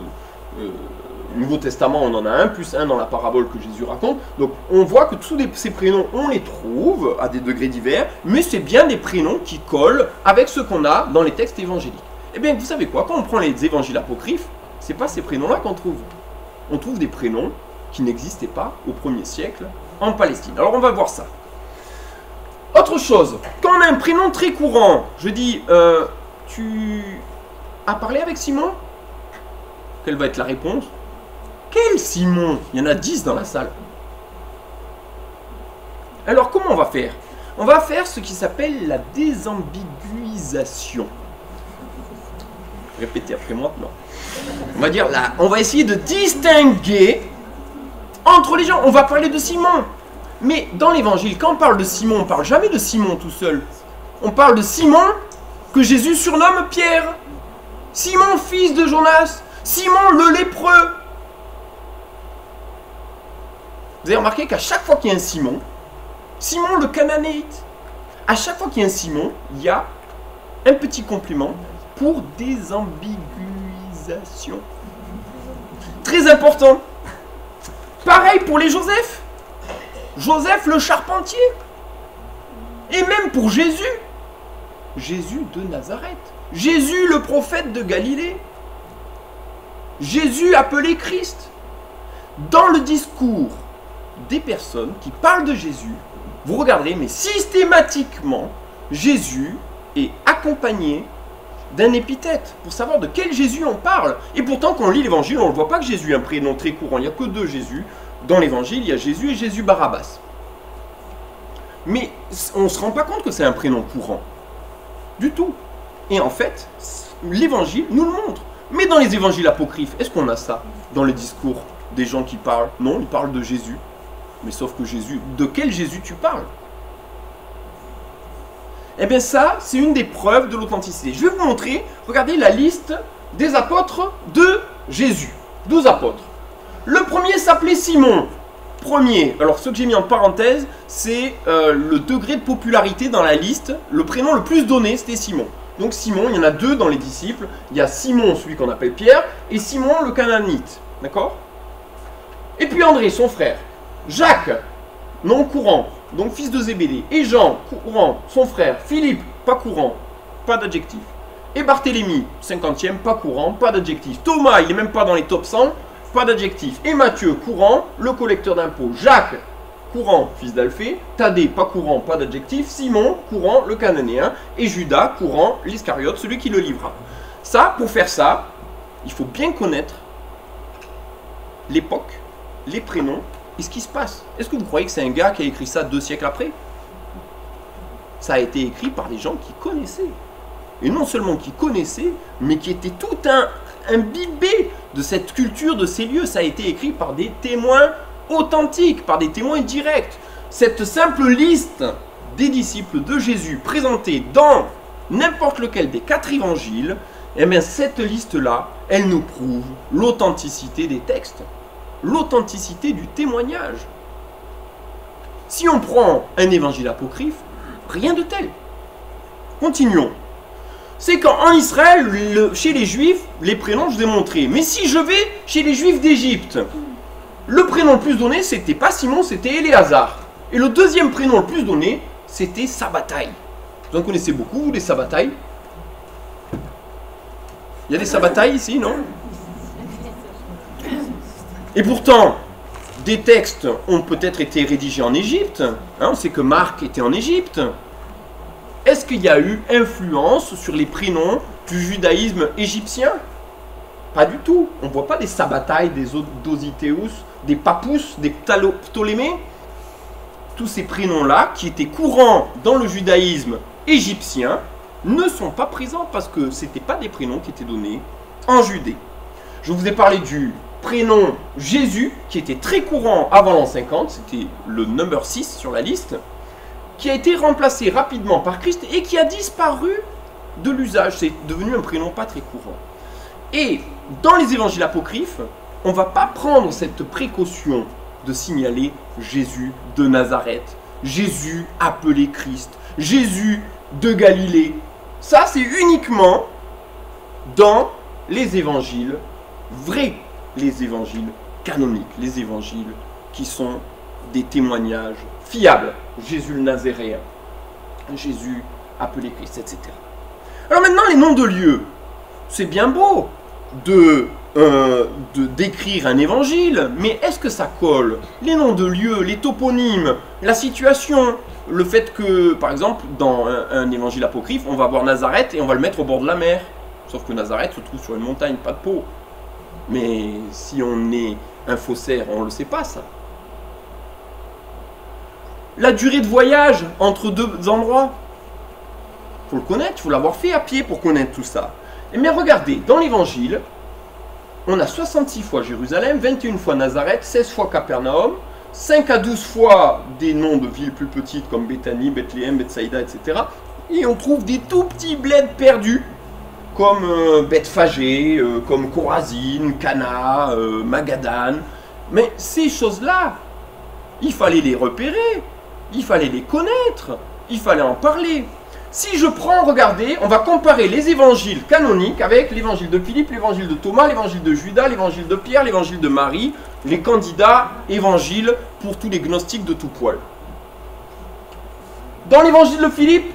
Nouveau Testament, on en a un, plus un dans la parabole que Jésus raconte. Donc, on voit que tous ces prénoms, on les trouve à des degrés divers, mais c'est bien des prénoms qui collent avec ce qu'on a dans les textes évangéliques. Eh bien, vous savez quoi? Quand on prend les évangiles apocryphes, c'est pas ces prénoms-là qu'on trouve. On trouve des prénoms qui n'existaient pas au 1er siècle en Palestine. Alors, on va voir ça. Autre chose, quand on a un prénom très courant, je dis, tu as parlé avec Simon? Quelle va être la réponse? Quel Simon? Il y en a 10 dans la salle. Alors, comment on va faire? On va faire ce qui s'appelle la désambiguisation. Répétez après moi, non. On va dire là, on va essayer de distinguer entre les gens. On va parler de Simon. Mais dans l'évangile, quand on parle de Simon, on ne parle jamais de Simon tout seul. On parle de Simon que Jésus surnomme Pierre. Simon, fils de Jonas. Simon, le lépreux. Vous avez remarqué qu'à chaque fois qu'il y a un Simon, Simon le Cananéite, à chaque fois qu'il y a un Simon, il y a un petit complément pour désambiguisation. Très important. Pareil pour les Joseph. Joseph le charpentier. Et même pour Jésus. Jésus de Nazareth. Jésus le prophète de Galilée. Jésus appelé Christ. Dans le discours des personnes qui parlent de Jésus, vous regarderez, mais systématiquement, Jésus est accompagné d'un épithète pour savoir de quel Jésus on parle. Et pourtant, quand on lit l'évangile, on ne voit pas que Jésus est un prénom très courant. Il n'y a que deux Jésus. Dans l'évangile, il y a Jésus et Jésus Barabbas. Mais on ne se rend pas compte que c'est un prénom courant. Du tout. Et en fait, l'évangile nous le montre. Mais dans les évangiles apocryphes, est-ce qu'on a ça dans les discours des gens qui parlent? Non, ils parlent de Jésus. Mais sauf que Jésus, de quel Jésus tu parles? Eh bien ça, c'est une des preuves de l'authenticité. Je vais vous montrer, regardez la liste des apôtres de Jésus. 12 apôtres. Le premier s'appelait Simon. Premier, alors ce que j'ai mis en parenthèse, c'est le degré de popularité dans la liste. Le prénom le plus donné, c'était Simon. Donc Simon, il y en a deux dans les disciples. Il y a Simon, celui qu'on appelle Pierre, et Simon le Canaanite. D'accord? Et puis André, son frère. Jacques, nom courant, donc fils de Zébédée. Et Jean, courant, son frère. Philippe, pas courant, pas d'adjectif. Et Barthélemy, 50e, pas courant, pas d'adjectif. Thomas, il n'est même pas dans les top 100, pas d'adjectif. Et Matthieu, courant, le collecteur d'impôts. Jacques, courant, fils d'Alphée. Thaddée, pas courant, pas d'adjectif. Simon, courant, le cananéen. Et Judas, courant, l'Iscariote, celui qui le livra. Ça, pour faire ça, il faut bien connaître l'époque, les prénoms et ce qui se passe. Est-ce que vous croyez que c'est un gars qui a écrit ça 2 siècles après? Ça a été écrit par des gens qui connaissaient. Et non seulement qui connaissaient, mais qui étaient tout imbibés de cette culture, de ces lieux. Ça a été écrit par des témoins authentiques, par des témoins directs. Cette simple liste des disciples de Jésus présentée dans n'importe lequel des 4 évangiles, eh bien cette liste-là, elle nous prouve l'authenticité des textes, l'authenticité du témoignage. Si on prend un évangile apocryphe, rien de tel. Continuons. C'est qu'en Israël, chez les Juifs, les prénoms, je vous ai montré. Mais si je vais chez les Juifs d'Égypte, le prénom le plus donné, c'était pas Simon, c'était Éléazar. Et le deuxième prénom le plus donné, c'était Sabbatai. Vous en connaissez beaucoup, des Sabbatai? Il y a des Sabbatai ici, non? Et pourtant, des textes ont peut-être été rédigés en Égypte. Hein, on sait que Marc était en Égypte. Est-ce qu'il y a eu influence sur les prénoms du judaïsme égyptien? Pas du tout. On ne voit pas des Sabbatai, des Dosithéus, des Papus, des Ptolémées. Tous ces prénoms-là, qui étaient courants dans le judaïsme égyptien, ne sont pas présents parce que ce n'étaient pas des prénoms qui étaient donnés en Judée. Je vous ai parlé du prénom Jésus, qui était très courant avant l'an 50, c'était le number 6 sur la liste, qui a été remplacé rapidement par Christ et qui a disparu de l'usage. C'est devenu un prénom pas très courant. Et dans les évangiles apocryphes, on ne va pas prendre cette précaution de signaler Jésus de Nazareth, Jésus appelé Christ, Jésus de Galilée. Ça, c'est uniquement dans les évangiles vrais, les évangiles canoniques, les évangiles qui sont des témoignages fiables. Jésus le Nazaréen, Jésus appelé Christ, etc. Alors maintenant, les noms de lieux. C'est bien beau de d'écrire un évangile, mais est-ce que ça colle? Les noms de lieux, les toponymes, la situation, le fait que, par exemple, dans un évangile apocryphe, on va voir Nazareth et on va le mettre au bord de la mer. Sauf que Nazareth se trouve sur une montagne, pas de peau. Mais si on est un faussaire, on ne le sait pas, ça. La durée de voyage entre deux endroits, il faut le connaître, il faut l'avoir fait à pied pour connaître tout ça. Et bien regardez, dans l'évangile, on a 66 fois Jérusalem, 21 fois Nazareth, 16 fois Capernaum, 5 à 12 fois des noms de villes plus petites comme Béthanie, Bethléem, Bethsaïda, etc. Et on trouve des tout petits bleds perdus, comme Bethphagée, comme Chorazine, Cana, Magadan. Mais ces choses-là, il fallait les repérer, il fallait les connaître, il fallait en parler. Si je prends, regardez, on va comparer les évangiles canoniques avec l'évangile de Philippe, l'évangile de Thomas, l'évangile de Judas, l'évangile de Pierre, l'évangile de Marie, les candidats évangiles pour tous les gnostiques de tout poil. Dans l'évangile de Philippe,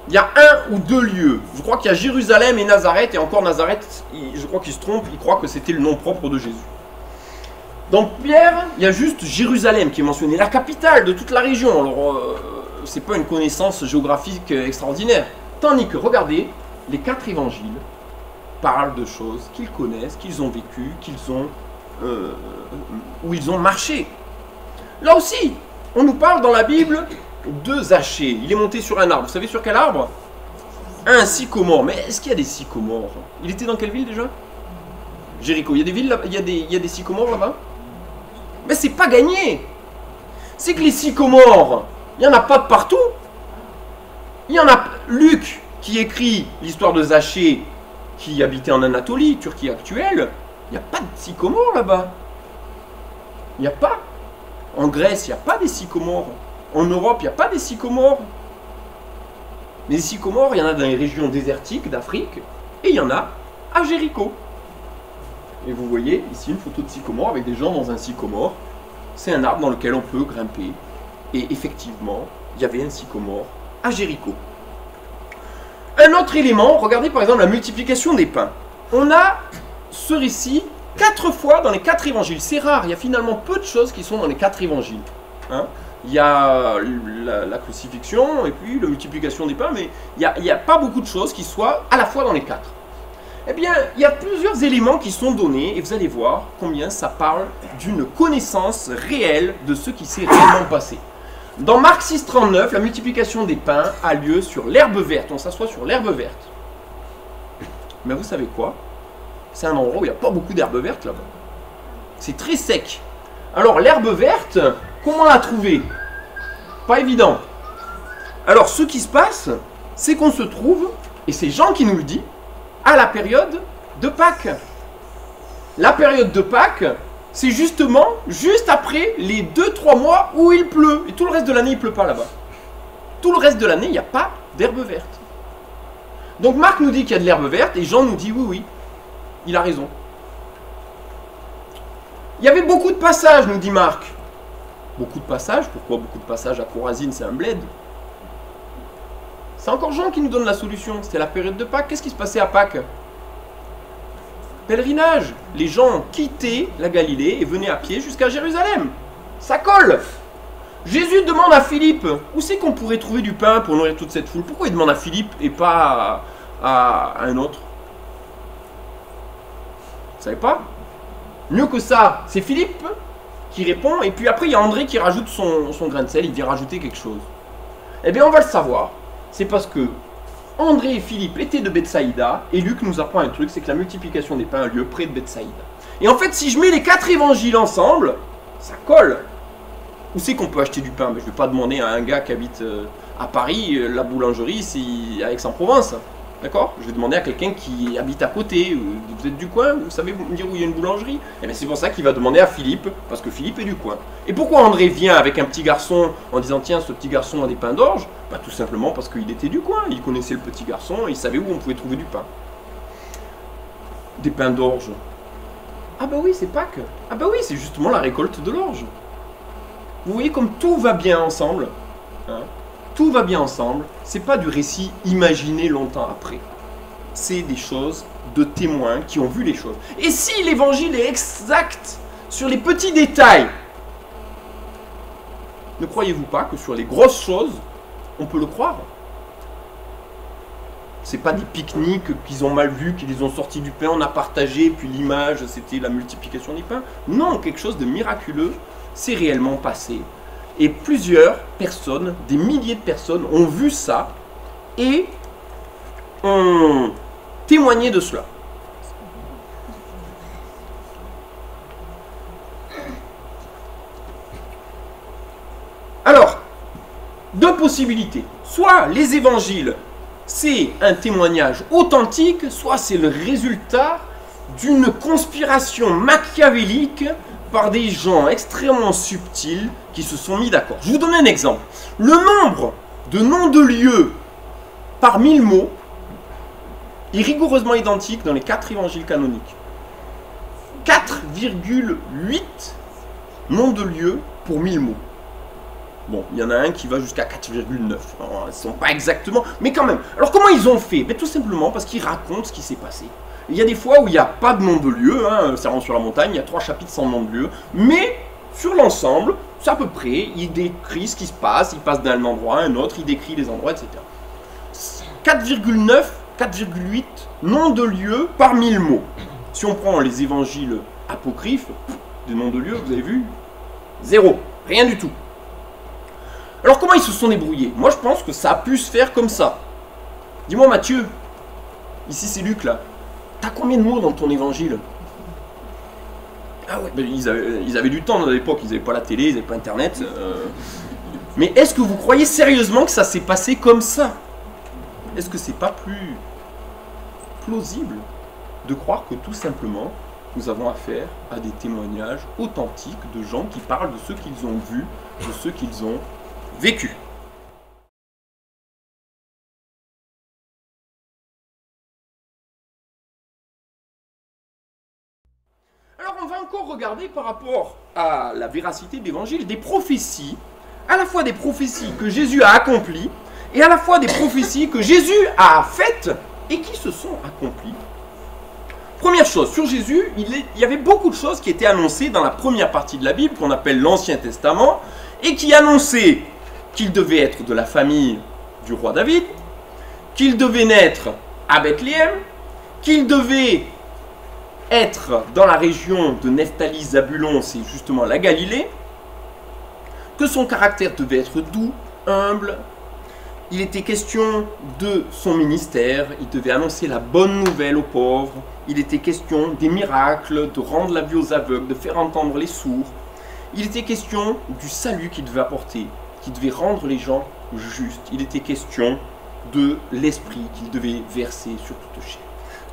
il y a un ou deux lieux. Je crois qu'il y a Jérusalem et Nazareth, et encore Nazareth, je crois qu'il se trompe, il croit que c'était le nom propre de Jésus. Dans Pierre, il y a juste Jérusalem qui est mentionné, la capitale de toute la région. Alors, c'est pas une connaissance géographique extraordinaire. Tandis que, regardez, les 4 évangiles parlent de choses qu'ils connaissent, qu'ils ont vécues, où ils ont marché. Là aussi, on nous parle dans la Bible de Zachée. Il est monté sur un arbre. Vous savez sur quel arbre? Un sycomore. Mais est-ce qu'il y a des sycomores? Il était dans quelle ville déjà? Jéricho. Il y a des villes là, il y a des sycomores là-bas? Mais c'est pas gagné. C'est que les sycomores, il n'y en a pas de partout. Il y en a. Luc, qui écrit l'histoire de Zachée, qui habitait en Anatolie, Turquie actuelle, il n'y a pas de sycomores là-bas. Il n'y a pas. En Grèce, il n'y a pas des sycomores. En Europe, il n'y a pas des sycomores. Les sycomores, il y en a dans les régions désertiques d'Afrique, et il y en a à Jéricho. Et vous voyez ici une photo de sycomore avec des gens dans un sycomore. C'est un arbre dans lequel on peut grimper. Et effectivement, il y avait un sycomore à Jéricho. Un autre élément, regardez par exemple la multiplication des pains. On a ce récit 4 fois dans les 4 évangiles. C'est rare, il y a finalement peu de choses qui sont dans les 4 évangiles. Hein? Il y a la crucifixion et puis la multiplication des pains, mais il n'y a pas beaucoup de choses qui soient à la fois dans les 4. Eh bien, il y a plusieurs éléments qui sont donnés et vous allez voir combien ça parle d'une connaissance réelle de ce qui s'est réellement passé. Dans Marc 6,39, la multiplication des pains a lieu sur l'herbe verte. On s'assoit sur l'herbe verte. Mais vous savez quoi? C'est un endroit où il n'y a pas beaucoup d'herbe verte là-bas. C'est très sec. Alors l'herbe verte, comment la trouver? Pas évident. Alors ce qui se passe, c'est qu'on se trouve, et c'est Jean qui nous le dit, à la période de Pâques. La période de Pâques, c'est justement juste après les 2-3 mois où il pleut. Et tout le reste de l'année, il ne pleut pas là-bas. Tout le reste de l'année, il n'y a pas d'herbe verte. Donc Marc nous dit qu'il y a de l'herbe verte, et Jean nous dit oui, oui, il a raison. Il y avait beaucoup de passages, nous dit Marc. Beaucoup de passages? Pourquoi beaucoup de passages à Chorazine, c'est un bled? C'est encore Jean qui nous donne la solution. C'était la période de Pâques. Qu'est-ce qui se passait à Pâques? Pèlerinage. Les gens quittaient la Galilée et venaient à pied jusqu'à Jérusalem. Ça colle. Jésus demande à Philippe, où c'est qu'on pourrait trouver du pain pour nourrir toute cette foule? Pourquoi il demande à Philippe et pas à un autre? Vous savez pas? Mieux que ça, c'est Philippe qui répond, et puis après il y a André qui rajoute son grain de sel, il vient rajouter quelque chose. Eh bien on va le savoir. C'est parce que André et Philippe étaient de Bethsaïda, et Luc nous apprend un truc, c'est que la multiplication des pains a lieu près de Bethsaïda. Et en fait, si je mets les 4 évangiles ensemble, ça colle. Où c'est qu'on peut acheter du pain? Mais je ne vais pas demander à un gars qui habite à Paris, la boulangerie, c'est à Aix-en-Provence. D'accord? Je vais demander à quelqu'un qui habite à côté. Vous êtes du coin? Vous savez me dire où il y a une boulangerie? Et bien c'est pour ça qu'il va demander à Philippe, parce que Philippe est du coin. Et pourquoi André vient avec un petit garçon en disant tiens, ce petit garçon a des pains d'orge? Bah, tout simplement parce qu'il était du coin. Il connaissait le petit garçon, il savait où on pouvait trouver du pain. Des pains d'orge. Ah bah oui, c'est Pâques. Ah bah oui, c'est justement la récolte de l'orge. Vous voyez comme tout va bien ensemble, hein? Tout va bien ensemble, c'est pas du récit imaginé longtemps après. C'est des choses de témoins qui ont vu les choses. Et si l'évangile est exact sur les petits détails, ne croyez-vous pas que sur les grosses choses, on peut le croire? C'est pas des pique-niques qu'ils ont mal vus, qu'ils ont sorti du pain, on a partagé, puis l'image c'était la multiplication des pains. Non, quelque chose de miraculeux s'est réellement passé. Et plusieurs personnes, des milliers de personnes ont vu ça et ont témoigné de cela. Alors, deux possibilités. Soit les évangiles, c'est un témoignage authentique, soit c'est le résultat d'une conspiration machiavélique par des gens extrêmement subtils qui se sont mis d'accord. Je vous donne un exemple. Le nombre de noms de lieux par 1000 mots est rigoureusement identique dans les 4 évangiles canoniques. 4,8 noms de lieux pour 1000 mots. Bon, il y en a un qui va jusqu'à 4,9. Ils ne sont pas exactement, mais quand même. Alors comment ils ont fait? Tout simplement parce qu'ils racontent ce qui s'est passé. Il y a des fois où il n'y a pas de nom de lieu, Sermon sur la montagne, il y a 3 chapitres sans nom de lieu, mais sur l'ensemble, c'est à peu près, il décrit ce qui se passe, il passe d'un endroit à un autre, il décrit les endroits, etc. 4,9, 4,8 noms de lieu par 1000 mots. Si on prend les évangiles apocryphes, des noms de lieu, vous avez vu? 0, rien du tout. Alors comment ils se sont débrouillés? Moi je pense que ça a pu se faire comme ça. Dis-moi Mathieu, ici c'est Luc là, t'as combien de mots dans ton évangile? Ah ouais, ils avaient du temps à l'époque, ils n'avaient pas la télé, ils n'avaient pas internet. Mais est-ce que vous croyez sérieusement que ça s'est passé comme ça? Est-ce que c'est pas plus plausible de croire que tout simplement nous avons affaire à des témoignages authentiques de gens qui parlent de ce qu'ils ont vu, de ce qu'ils ont vécu? Alors on va encore regarder par rapport à la véracité de l'évangile des prophéties, à la fois des prophéties que Jésus a accomplies et à la fois des prophéties que Jésus a faites et qui se sont accomplies. Première chose, sur Jésus, il y avait beaucoup de choses qui étaient annoncées dans la première partie de la Bible qu'on appelle l'Ancien Testament et qui annonçaient qu'il devait être de la famille du roi David, qu'il devait naître à Bethléem, qu'il devait être dans la région de Nephtali, Zabulon, c'est justement la Galilée, que son caractère devait être doux, humble. Il était question de son ministère, il devait annoncer la bonne nouvelle aux pauvres, il était question des miracles, de rendre la vue aux aveugles, de faire entendre les sourds. Il était question du salut qu'il devait apporter, qui devait rendre les gens justes. Il était question de l'esprit qu'il devait verser sur toute chair.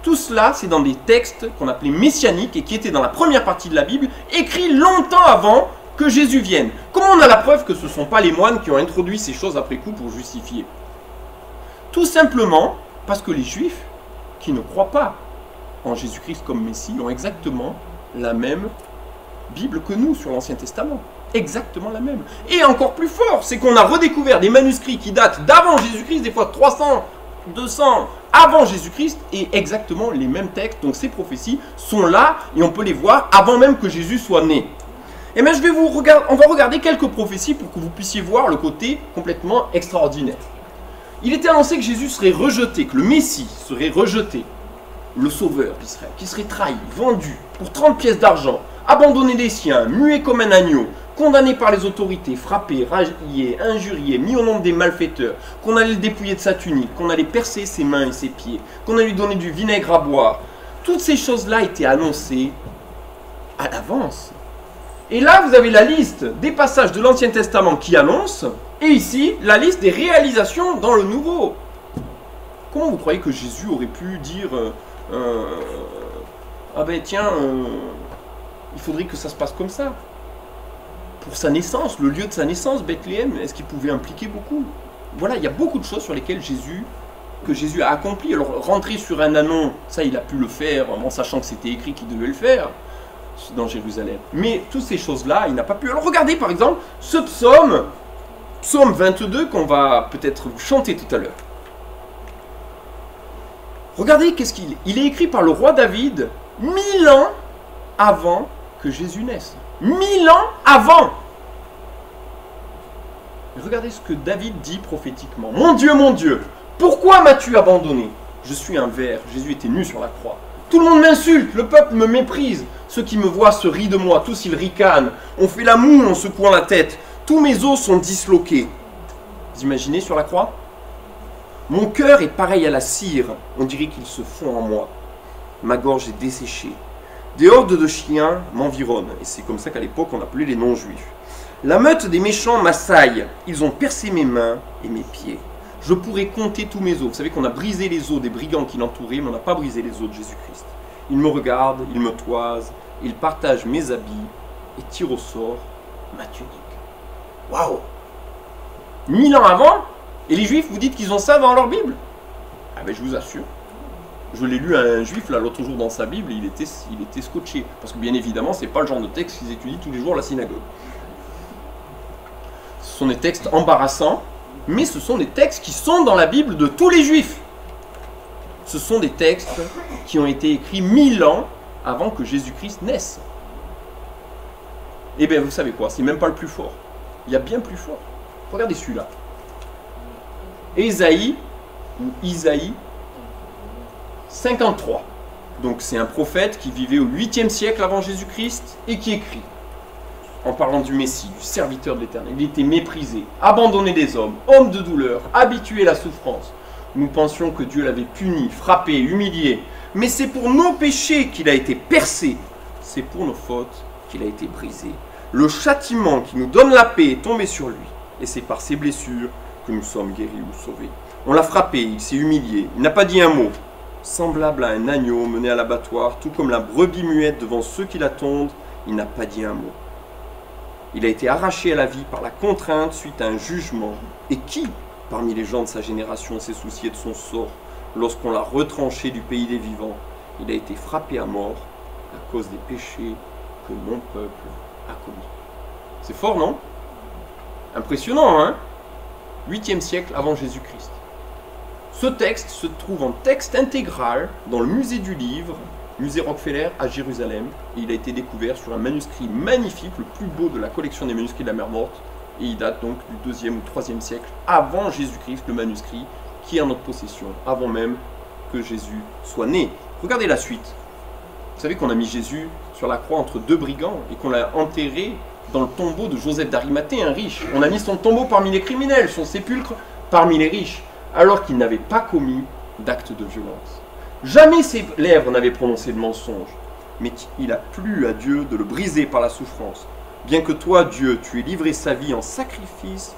Tout cela, c'est dans des textes qu'on appelait messianiques et qui étaient dans la première partie de la Bible, écrits longtemps avant que Jésus vienne. Comment on a la preuve que ce ne sont pas les moines qui ont introduit ces choses après coup pour justifier? Tout simplement parce que les Juifs qui ne croient pas en Jésus-Christ comme Messie ont exactement la même Bible que nous sur l'Ancien Testament. Exactement la même. Et encore plus fort, c'est qu'on a redécouvert des manuscrits qui datent d'avant Jésus-Christ, des fois 300, 200 avant Jésus-Christ, et exactement les mêmes textes. Donc ces prophéties sont là et on peut les voir avant même que Jésus soit né. Et bien on va regarder quelques prophéties pour que vous puissiez voir le côté complètement extraordinaire. Il était annoncé que Jésus serait rejeté, que le Messie serait rejeté, le sauveur d'Israël, qui serait trahi, vendu pour 30 pièces d'argent, abandonné des siens, muet comme un agneau, condamné par les autorités, frappé, rayé, injurié, mis au nombre des malfaiteurs, qu'on allait le dépouiller de sa tunique, qu'on allait percer ses mains et ses pieds, qu'on allait lui donner du vinaigre à boire. Toutes ces choses-là étaient annoncées à l'avance. Et là, vous avez la liste des passages de l'Ancien Testament qui annoncent, et ici, la liste des réalisations dans le Nouveau. Comment vous croyez que Jésus aurait pu dire ah ben tiens, il faudrait que ça se passe comme ça? Pour sa naissance, le lieu de sa naissance, Bethléem, est-ce qu'il pouvait impliquer beaucoup? Voilà, il y a beaucoup de choses sur lesquelles Jésus a accompli. Alors, rentrer sur un anon, ça il a pu le faire en sachant que c'était écrit qu'il devait le faire dans Jérusalem. Mais toutes ces choses-là, il n'a pas pu. Alors regardez par exemple ce psaume 22 qu'on va peut-être chanter tout à l'heure. Regardez qu'est-ce qu'il est. Il est écrit par le roi David 1000 ans avant que Jésus naisse. 1000 ans avant. Et regardez ce que David dit prophétiquement. Mon Dieu, pourquoi m'as-tu abandonné? Je suis un ver. Jésus était nu sur la croix. Tout le monde m'insulte, le peuple me méprise. Ceux qui me voient se rient de moi, tous ils ricanent. On fait la moue en secouant la tête. Tous mes os sont disloqués. Vous imaginez sur la croix? Mon cœur est pareil à la cire. On dirait qu'il se fond en moi. Ma gorge est desséchée. Des hordes de chiens m'environnent. Et c'est comme ça qu'à l'époque on appelait les non-juifs. La meute des méchants m'assaille. Ils ont percé mes mains et mes pieds. Je pourrais compter tous mes os. Vous savez qu'on a brisé les os des brigands qui l'entouraient, mais on n'a pas brisé les os de Jésus-Christ. Ils me regardent, ils me toisent, ils partagent mes habits et tirent au sort ma tunique. Waouh! 1000 ans avant, et les Juifs, vous dites qu'ils ont ça dans leur Bible? Ah ben je vous assure. Je l'ai lu à un juif là l'autre jour dans sa Bible, il était scotché. Parce que bien évidemment, c'est pas le genre de texte qu'ils étudient tous les jours à la synagogue. Ce sont des textes embarrassants, mais ce sont des textes qui sont dans la Bible de tous les juifs. Ce sont des textes qui ont été écrits 1000 ans avant que Jésus-Christ naisse. Et bien vous savez quoi, c'est même pas le plus fort. Il y a bien plus fort. Regardez celui-là. Ésaïe, ou Isaïe, 53. Donc c'est un prophète qui vivait au 8e siècle avant Jésus-Christ et qui écrit, en parlant du Messie, du serviteur de l'Éternel. Il était méprisé, abandonné des hommes, homme de douleur, habitué à la souffrance. Nous pensions que Dieu l'avait puni, frappé, humilié. Mais c'est pour nos péchés qu'il a été percé. C'est pour nos fautes qu'il a été brisé. Le châtiment qui nous donne la paix est tombé sur lui. Et c'est par ses blessures que nous sommes guéris ou sauvés. On l'a frappé, il s'est humilié, il n'a pas dit un mot. Semblable à un agneau mené à l'abattoir, tout comme la brebis muette devant ceux qui l'attendent, il n'a pas dit un mot. Il a été arraché à la vie par la contrainte suite à un jugement. Et qui, parmi les gens de sa génération, s'est soucié de son sort lorsqu'on l'a retranché du pays des vivants? Il a été frappé à mort à cause des péchés que mon peuple a commis. C'est fort, non? Impressionnant, hein? 8e siècle avant Jésus-Christ. Ce texte se trouve en texte intégral dans le musée du livre, musée Rockefeller à Jérusalem, et il a été découvert sur un manuscrit magnifique, le plus beau de la collection des manuscrits de la mer Morte, et il date donc du 2e ou 3e siècle avant Jésus-Christ, le manuscrit qui est en notre possession, avant même que Jésus soit né. Regardez la suite. Vous savez qu'on a mis Jésus sur la croix entre deux brigands et qu'on l'a enterré dans le tombeau de Joseph d'Arimathée, un riche. On a mis son tombeau parmi les criminels, son sépulcre parmi les riches, alors qu'il n'avait pas commis d'acte de violence. Jamais ses lèvres n'avaient prononcé de mensonge, mais il a plu à Dieu de le briser par la souffrance. Bien que toi, Dieu, tu aies livré sa vie en sacrifice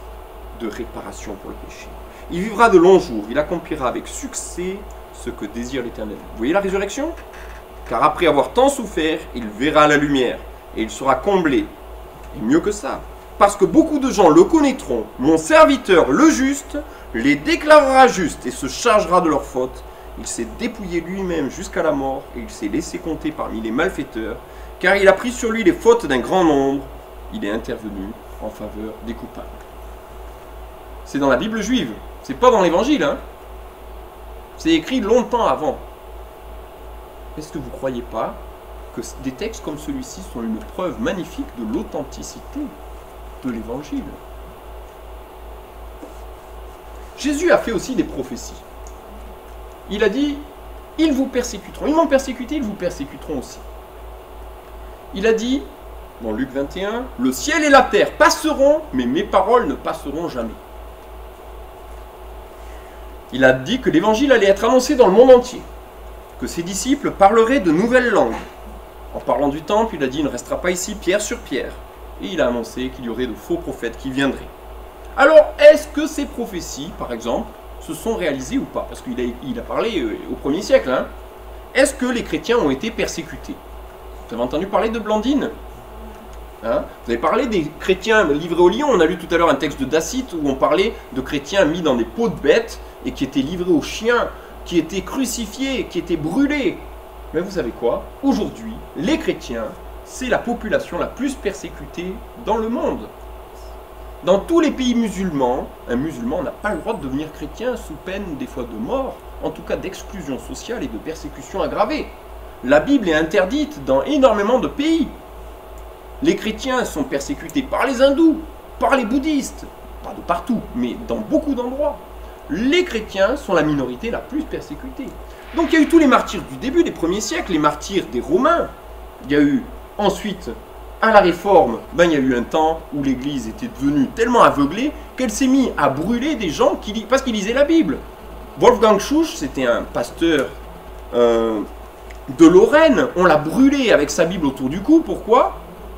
de réparation pour le péché. Il vivra de longs jours, il accomplira avec succès ce que désire l'Éternel. Vous voyez la résurrection? Car après avoir tant souffert, il verra la lumière, et il sera comblé. Et mieux que ça, parce que beaucoup de gens le connaîtront, mon serviteur, le juste, les déclarera justes et se chargera de leurs fautes. Il s'est dépouillé lui-même jusqu'à la mort, et il s'est laissé compter parmi les malfaiteurs, car il a pris sur lui les fautes d'un grand nombre. Il est intervenu en faveur des coupables. C'est dans la Bible juive, c'est pas dans l'Évangile, hein. C'est écrit longtemps avant. Est-ce que vous ne croyez pas que des textes comme celui-ci sont une preuve magnifique de l'authenticité de l'Évangile? Jésus a fait aussi des prophéties. Il a dit, ils vous persécuteront. Ils m'ont persécuté, ils vous persécuteront aussi. Il a dit, dans Luc 21, le ciel et la terre passeront, mais mes paroles ne passeront jamais. Il a dit que l'évangile allait être annoncé dans le monde entier, que ses disciples parleraient de nouvelles langues. En parlant du temple, il a dit, il ne restera pas ici pierre sur pierre. Et il a annoncé qu'il y aurait de faux prophètes qui viendraient. Alors, est-ce que ces prophéties, par exemple, se sont réalisées ou pas? Parce qu'il a parlé au 1er siècle. Hein. Est-ce que les chrétiens ont été persécutés? Vous avez entendu parler de Blandine? Hein? Vous avez parlé des chrétiens livrés au lion. On a lu tout à l'heure un texte de Dacite où on parlait de chrétiens mis dans des peaux de bêtes et qui étaient livrés aux chiens, qui étaient crucifiés, qui étaient brûlés. Mais vous savez quoi? Aujourd'hui, les chrétiens, c'est la population la plus persécutée dans le monde. Dans tous les pays musulmans, un musulman n'a pas le droit de devenir chrétien sous peine des fois de mort, en tout cas d'exclusion sociale et de persécution aggravée. La Bible est interdite dans énormément de pays. Les chrétiens sont persécutés par les hindous, par les bouddhistes, pas de partout, mais dans beaucoup d'endroits. Les chrétiens sont la minorité la plus persécutée. Donc il y a eu tous les martyrs du début des premiers siècles, les martyrs des Romains. Il y a eu ensuite, à la Réforme, il y a eu un temps où l'Église était devenue tellement aveuglée qu'elle s'est mise à brûler des gens parce qu'ils lisaient la Bible. Wolfgang Schuch, c'était un pasteur de Lorraine. On l'a brûlé avec sa Bible autour du cou. Pourquoi?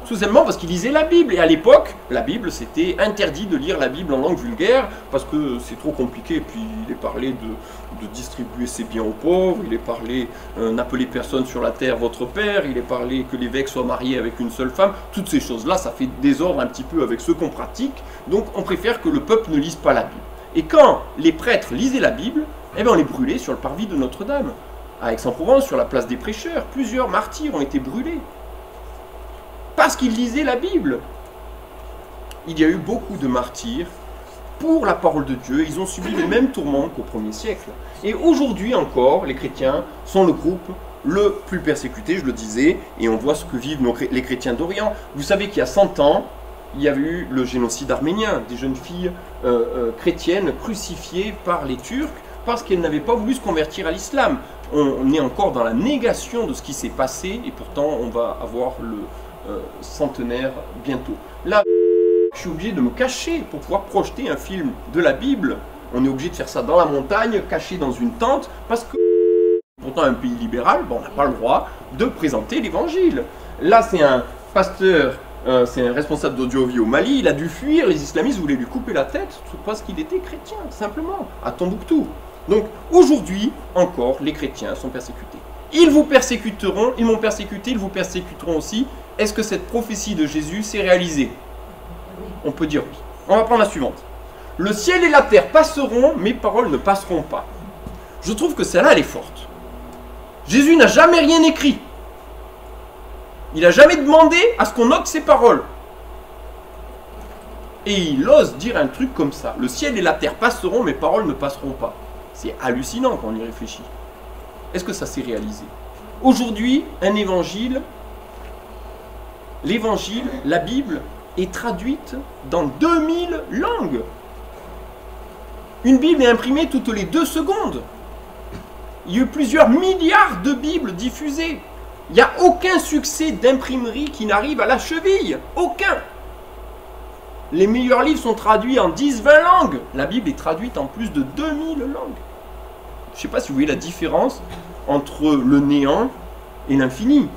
Tout simplement parce qu'il lisait la Bible. Et à l'époque, la Bible, c'était interdit de lire la Bible en langue vulgaire parce que c'est trop compliqué. Et puis, il est parlé de distribuer ses biens aux pauvres. Il est parlé n'appelez personne sur la terre votre père. Il est parlé que l'évêque soit marié avec une seule femme. Toutes ces choses-là, ça fait désordre un petit peu avec ce qu'on pratique. Donc, on préfère que le peuple ne lise pas la Bible. Et quand les prêtres lisaient la Bible, Eh bien, on les brûlait sur le parvis de Notre-Dame. À Aix-en-Provence, sur la place des prêcheurs, plusieurs martyrs ont été brûlés. Parce qu'ils lisaient la Bible. Il y a eu beaucoup de martyrs pour la parole de Dieu. Ils ont subi les mêmes tourments qu'au 1er siècle. Et aujourd'hui encore, les chrétiens sont le groupe le plus persécuté, je le disais, et on voit ce que vivent les chrétiens d'Orient. Vous savez qu'il y a 100 ans, il y a eu le génocide arménien, des jeunes filles chrétiennes crucifiées par les Turcs parce qu'elles n'avaient pas voulu se convertir à l'islam. On est encore dans la négation de ce qui s'est passé, et pourtant on va avoir le centenaire bientôt. Là, je suis obligé de me cacher pour pouvoir projeter un film de la Bible. On est obligé de faire ça dans la montagne, caché dans une tente, parce que, pourtant un pays libéral, on n'a pas le droit de présenter l'évangile. Là, c'est un pasteur, c'est un responsable d'Audio-Vie au Mali, il a dû fuir, les islamistes voulaient lui couper la tête parce qu'il était chrétien, simplement, à Tombouctou. Donc, aujourd'hui, encore, les chrétiens sont persécutés. Ils vous persécuteront, ils m'ont persécuté, ils vous persécuteront aussi. Est-ce que cette prophétie de Jésus s'est réalisée? On peut dire oui. On va prendre la suivante. Le ciel et la terre passeront, mes paroles ne passeront pas. Je trouve que celle-là, elle est forte. Jésus n'a jamais rien écrit. Il n'a jamais demandé à ce qu'on note ses paroles. Et il ose dire un truc comme ça. Le ciel et la terre passeront, mes paroles ne passeront pas. C'est hallucinant quand on y réfléchit. Est-ce que ça s'est réalisé? Aujourd'hui, un évangile, l'évangile, la Bible, est traduite dans 2000 langues. Une Bible est imprimée toutes les 2 secondes. Il y a eu plusieurs milliards de Bibles diffusées. Il n'y a aucun succès d'imprimerie qui n'arrive à la cheville. Aucun. Les meilleurs livres sont traduits en 10-20 langues. La Bible est traduite en plus de 2000 langues. Je ne sais pas si vous voyez la différence entre le néant et l'infini.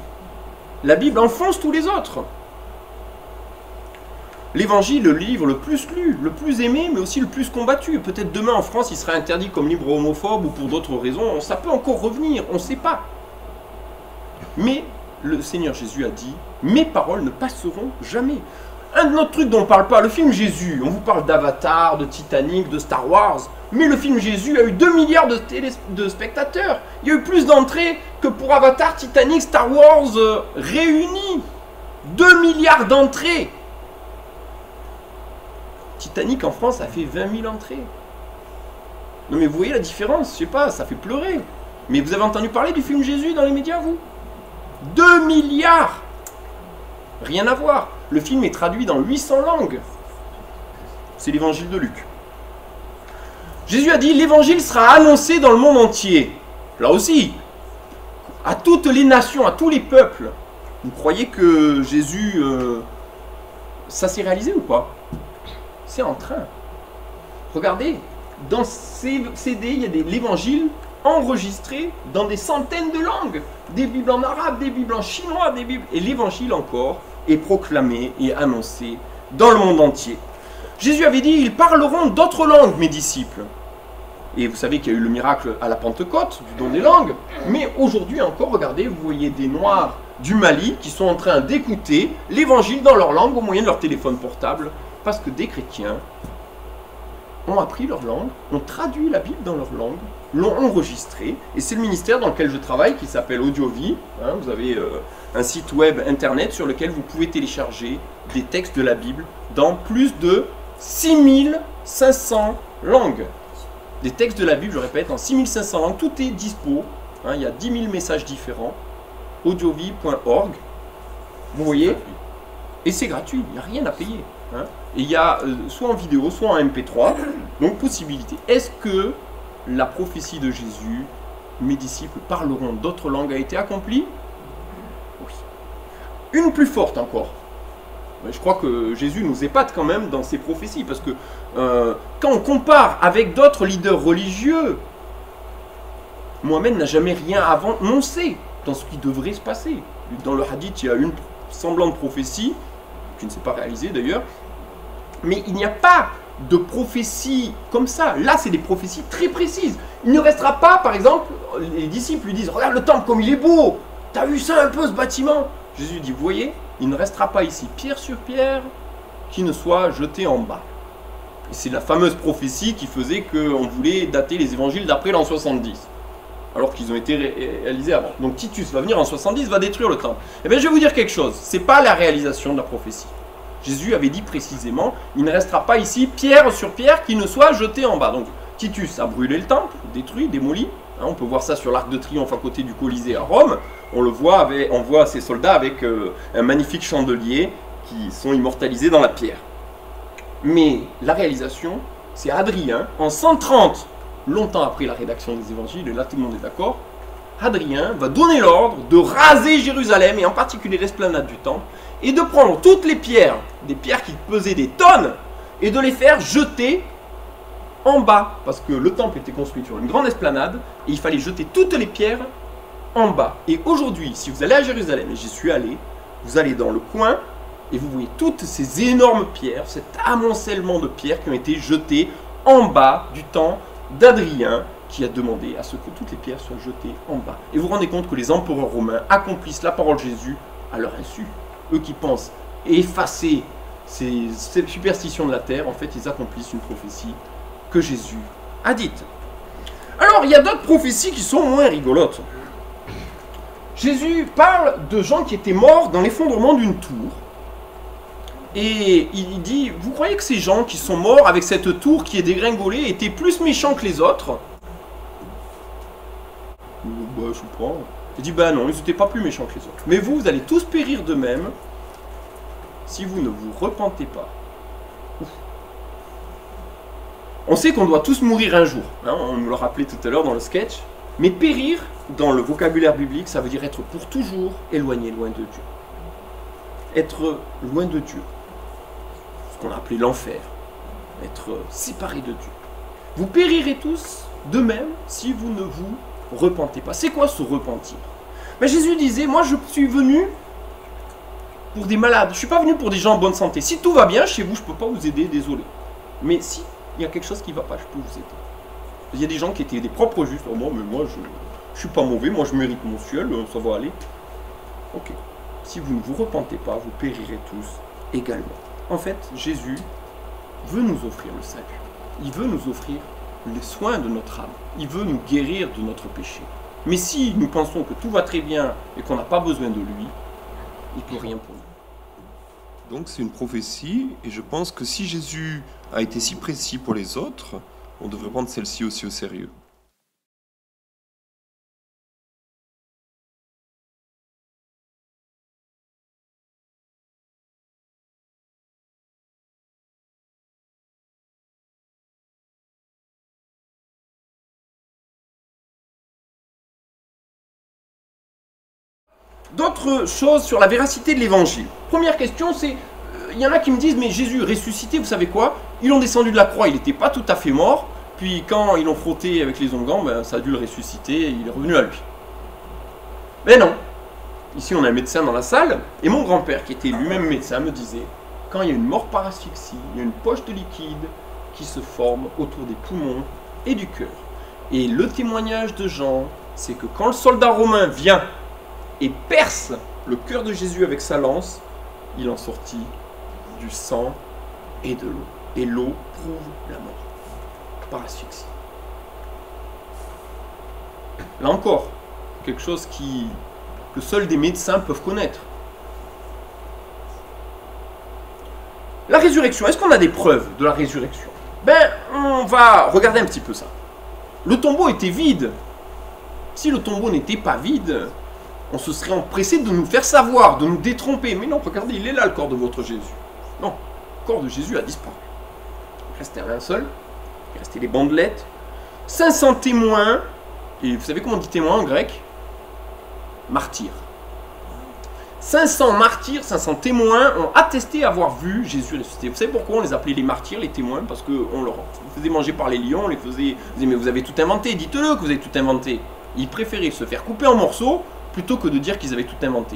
La Bible enfonce tous les autres. L'évangile, le livre le plus lu, le plus aimé, mais aussi le plus combattu. Peut-être demain en France, il sera interdit comme livre homophobe ou pour d'autres raisons. Ça peut encore revenir, on ne sait pas. Mais le Seigneur Jésus a dit, mes paroles ne passeront jamais. Un autre truc dont on ne parle pas, le film Jésus. On vous parle d'Avatar, de Titanic, de Star Wars. Mais le film Jésus a eu 2 milliards de spectateurs. Il y a eu plus d'entrées que pour Avatar, Titanic, Star Wars réunis. 2 milliards d'entrées. Titanic en France a fait 20 000 entrées. Non mais vous voyez la différence, je sais pas, ça fait pleurer. Mais vous avez entendu parler du film Jésus dans les médias, vous? 2 milliards. Rien à voir. Le film est traduit dans 800 langues. C'est l'évangile de Luc. Jésus a dit, l'évangile sera annoncé dans le monde entier. Là aussi, à toutes les nations, à tous les peuples. Vous croyez que Jésus, ça s'est réalisé ou pas? C'est en train. Regardez, dans ces CD, il y a l'évangile enregistré dans des centaines de langues. Des Bibles en arabe, des Bibles en chinois, des Bibles... Et l'évangile encore est proclamé et annoncé dans le monde entier. Jésus avait dit, ils parleront d'autres langues, mes disciples. Et vous savez qu'il y a eu le miracle à la Pentecôte, du don des langues. Mais aujourd'hui encore, regardez, vous voyez des Noirs du Mali qui sont en train d'écouter l'évangile dans leur langue au moyen de leur téléphone portable. Parce que des chrétiens ont appris leur langue, ont traduit la Bible dans leur langue, l'ont enregistrée. Et c'est le ministère dans lequel je travaille qui s'appelle Audio-Vie. Vous avez un site web internet sur lequel vous pouvez télécharger des textes de la Bible dans plus de 6500 langues. Des textes de la Bible, je répète, en 6500 langues. Tout est dispo. Il y a 10 000 messages différents. audiovie.org. Vous voyez? Et c'est gratuit, il n'y a rien à payer. Et il y a soit en vidéo, soit en MP3. Donc, possibilité. Est-ce que la prophétie de Jésus, mes disciples parleront d'autres langues, a été accomplie? Oui. Une plus forte encore. Je crois que Jésus nous épate quand même dans ses prophéties. Parce que quand on compare avec d'autres leaders religieux, Mohamed n'a jamais rien annoncé dans ce qui devrait se passer. Dans le hadith, il y a une semblante prophétie, qui ne s'est pas réalisée d'ailleurs. Mais il n'y a pas de prophétie comme ça. Là, c'est des prophéties très précises. Il ne restera pas, par exemple, les disciples lui disent, regarde le temple comme il est beau. T'as vu ça un peu, ce bâtiment? Jésus dit, vous voyez, il ne restera pas ici pierre sur pierre qui ne soit jeté en bas. Et c'est la fameuse prophétie qui faisait qu'on voulait dater les évangiles d'après l'an 70. Alors qu'ils ont été réalisés avant. Donc Titus va venir en 70, va détruire le temple. Eh bien je vais vous dire quelque chose, c'est pas la réalisation de la prophétie. Jésus avait dit précisément, il ne restera pas ici pierre sur pierre qui ne soit jetée en bas. Donc Titus a brûlé le temple, détruit, démoli. Hein, on peut voir ça sur l'Arc de Triomphe à côté du Colisée à Rome. On le voit, on voit ces soldats avec un magnifique chandelier qui sont immortalisés dans la pierre. Mais la réalisation, c'est Hadrien, en 130, longtemps après la rédaction des évangiles, et là tout le monde est d'accord, Hadrien va donner l'ordre de raser Jérusalem, et en particulier l'esplanade du temple, et de prendre toutes les pierres, des pierres qui pesaient des tonnes, et de les faire jeter en bas, parce que le temple était construit sur une grande esplanade, et il fallait jeter toutes les pierres en bas. Et aujourd'hui, si vous allez à Jérusalem, et j'y suis allé, vous allez dans le coin, et vous voyez toutes ces énormes pierres, cet amoncellement de pierres qui ont été jetées en bas du temps d'Hadrien, qui a demandé à ce que toutes les pierres soient jetées en bas. Et vous vous rendez compte que les empereurs romains accomplissent la parole de Jésus à leur insu. Eux qui pensent effacer ces superstitions de la terre, en fait, ils accomplissent une prophétie que Jésus a dite. Alors, il y a d'autres prophéties qui sont moins rigolotes. Jésus parle de gens qui étaient morts dans l'effondrement d'une tour. Et il dit, vous croyez que ces gens qui sont morts avec cette tour qui est dégringolée étaient plus méchants que les autres? Bah, je sais pas. Il dit, bah non, ils n'étaient pas plus méchants que les autres. Mais vous allez tous périr de même si vous ne vous repentez pas. Ouf. On sait qu'on doit tous mourir un jour. Hein, on nous l'a rappelé tout à l'heure dans le sketch. Mais périr, dans le vocabulaire biblique, ça veut dire être pour toujours éloigné, loin de Dieu. Être loin de Dieu. Ce qu'on a appelé l'enfer. Être séparé de Dieu. Vous périrez tous de même si vous ne vous repentez pas. C'est quoi se repentir? Ben, Jésus disait, moi je suis venu pour des malades. Je ne suis pas venu pour des gens en bonne santé. Si tout va bien chez vous, je ne peux pas vous aider, désolé. Mais si il y a quelque chose qui ne va pas, je peux vous aider. Il y a des gens qui étaient des propres justes. Oh, mais moi je ne suis pas mauvais, moi je mérite mon ciel, ça va aller. Ok. Si vous ne vous repentez pas, vous périrez tous également. En fait, Jésus veut nous offrir le salut. Il veut nous offrir les soins de notre âme. Il veut nous guérir de notre péché. Mais si nous pensons que tout va très bien et qu'on n'a pas besoin de lui, il ne peut rien pour nous. Donc c'est une prophétie, et je pense que si Jésus a été si précis pour les autres, on devrait prendre celle-ci aussi au sérieux. D'autres choses sur la véracité de l'évangile. Première question, c'est, il y en a qui me disent, mais Jésus ressuscité, vous savez quoi? Ils l'ont descendu de la croix, il n'était pas tout à fait mort, puis quand ils l'ont frotté avec les onguents, ben, ça a dû le ressusciter, et il est revenu à lui. Mais non. Ici, on a un médecin dans la salle, et mon grand-père, qui était lui-même médecin, me disait, quand il y a une mort par asphyxie, il y a une poche de liquide qui se forme autour des poumons et du cœur. Et le témoignage de Jean, c'est que quand le soldat romain vient et perce le cœur de Jésus avec sa lance, il en sortit du sang et de l'eau. Et l'eau prouve la mort par asphyxie. Là encore, quelque chose que seuls des médecins peuvent connaître. La résurrection, est-ce qu'on a des preuves de la résurrection? Ben, on va regarder un petit peu ça. Le tombeau était vide. Si le tombeau n'était pas vide, on se serait empressé de nous faire savoir, de nous détromper. Mais non, regardez, il est là le corps de votre Jésus. Non, le corps de Jésus a disparu. Il restait rien seul, il restait les bandelettes, 500 témoins, et vous savez comment on dit témoin en grec? Martyrs. 500 martyrs, 500 témoins ont attesté avoir vu Jésus ressuscité. Vous savez pourquoi on les appelait les martyrs, les témoins? Parce qu'on leur faisait manger par les lions, on les faisait... On disait, mais vous avez tout inventé, dites-le que vous avez tout inventé. Ils préféraient se faire couper en morceaux plutôt que de dire qu'ils avaient tout inventé.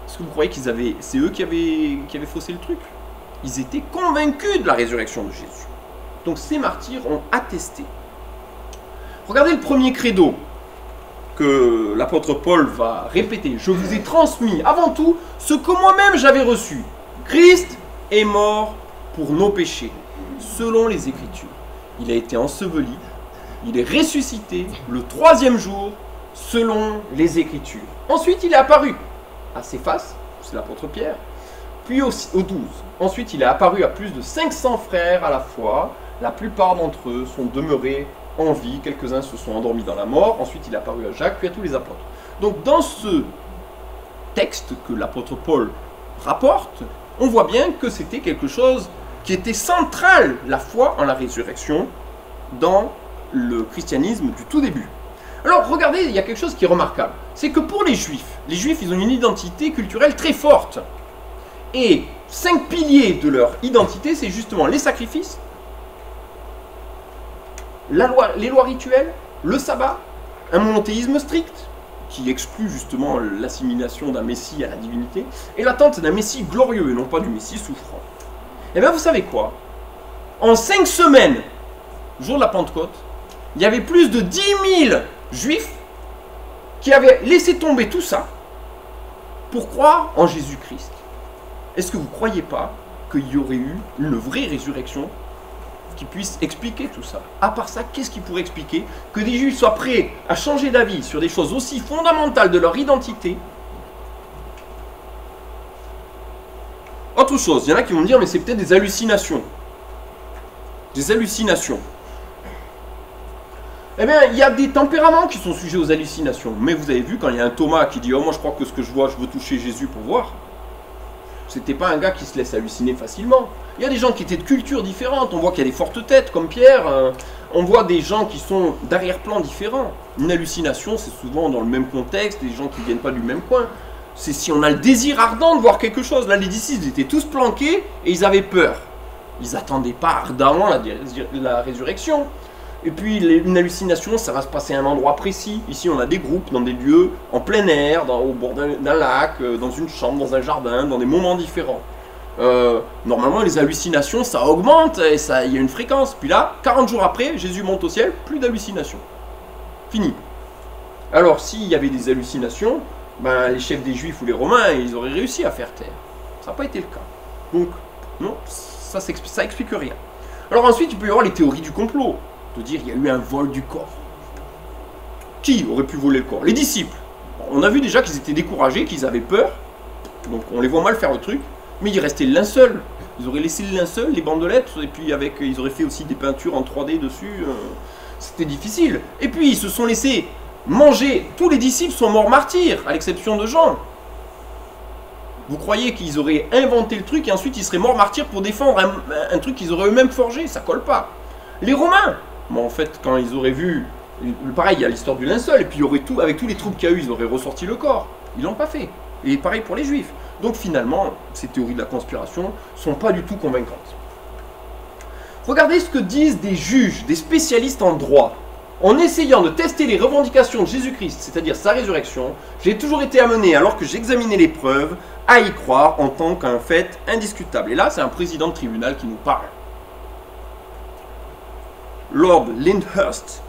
Est-ce que vous croyez qu'ils avaient... C'est eux qui avaient faussé le truc? Ils étaient convaincus de la résurrection de Jésus. Donc ces martyrs ont attesté. Regardez le premier credo que l'apôtre Paul va répéter. Je vous ai transmis avant tout ce que moi-même j'avais reçu. Christ est mort pour nos péchés. selon les Écritures. Il a été enseveli, il est ressuscité le 3e jour, selon les Écritures. Ensuite, il est apparu à Céphas, c'est l'apôtre Pierre, puis aux 12. Ensuite, il est apparu à plus de 500 frères à la fois. La plupart d'entre eux sont demeurés en vie, quelques-uns se sont endormis dans la mort. Ensuite, il est apparu à Jacques, puis à tous les apôtres. Donc, dans ce texte que l'apôtre Paul rapporte, on voit bien que c'était quelque chose qui était central, la foi en la résurrection, dans le christianisme du tout début. Alors, regardez, il y a quelque chose qui est remarquable. C'est que pour les Juifs, ils ont une identité culturelle très forte. Et 5 piliers de leur identité, c'est justement les sacrifices, les lois rituelles, le sabbat, un monothéisme strict, qui exclut justement l'assimilation d'un Messie à la divinité, et l'attente d'un Messie glorieux, et non pas du Messie souffrant. Et bien vous savez quoi? En 5 semaines, jour de la Pentecôte, il y avait plus de 10 000 Juifs qui avaient laissé tomber tout ça pour croire en Jésus-Christ. Est-ce que vous ne croyez pas qu'il y aurait eu une vraie résurrection qui puisse expliquer tout ça? À part ça, qu'est-ce qui pourrait expliquer que des Juifs soient prêts à changer d'avis sur des choses aussi fondamentales de leur identité? Autre chose, il y en a qui vont me dire, mais c'est peut-être des hallucinations. Des hallucinations. Eh bien, il y a des tempéraments qui sont sujets aux hallucinations. Mais vous avez vu, quand il y a un Thomas qui dit « Oh, moi je crois que ce que je vois, je veux toucher Jésus pour voir », c'était pas un gars qui se laisse halluciner facilement. Il y a des gens qui étaient de cultures différentes. On voit qu'il y a des fortes têtes, comme Pierre. On voit des gens qui sont d'arrière-plan différents. Une hallucination, c'est souvent dans le même contexte, des gens qui ne viennent pas du même coin. C'est si on a le désir ardent de voir quelque chose. Là, les disciples, ils étaient tous planqués et ils avaient peur. Ils n'attendaient pas ardemment la résurrection. Et puis, une hallucination, ça va se passer à un endroit précis. Ici, on a des groupes dans des lieux en plein air, au bord d'un lac, dans une chambre, dans un jardin, dans des moments différents. Normalement, les hallucinations, ça augmente et il y a une fréquence. Puis là, 40 jours après, Jésus monte au ciel, plus d'hallucinations. Fini. Alors, s'il y avait des hallucinations, ben, les chefs des Juifs ou les Romains, ils auraient réussi à faire taire. Ça n'a pas été le cas. Donc, non, ça explique rien. Alors ensuite, il peut y avoir les théories du complot. De dire il y a eu un vol du corps. Qui aurait pu voler le corps? Les disciples. On a vu déjà qu'ils étaient découragés, qu'ils avaient peur. Donc on les voit mal faire le truc. Mais il restait le linceul. Ils auraient laissé le linceul, les bandelettes, et puis ils auraient fait aussi des peintures en 3D dessus. C'était difficile. Et puis ils se sont laissés manger. Tous les disciples sont morts martyrs, à l'exception de Jean. Vous croyez qu'ils auraient inventé le truc et ensuite ils seraient morts martyrs pour défendre un truc qu'ils auraient eux-mêmes forgé? Ça colle pas. Les Romains, bon, en fait, quand ils auraient vu, pareil, il y a l'histoire du linceul, et puis il y aurait tout, avec tous les troubles qu'il y a eu, ils auraient ressorti le corps. Ils l'ont pas fait. Et pareil pour les Juifs. Donc finalement, ces théories de la conspiration sont pas du tout convaincantes. Regardez ce que disent des juges, des spécialistes en droit. En essayant de tester les revendications de Jésus-Christ, c'est-à-dire sa résurrection, j'ai toujours été amené, alors que j'examinais les preuves, à y croire en tant qu'un fait indiscutable. Et là, c'est un président de tribunal qui nous parle. Lord Lyndhurst,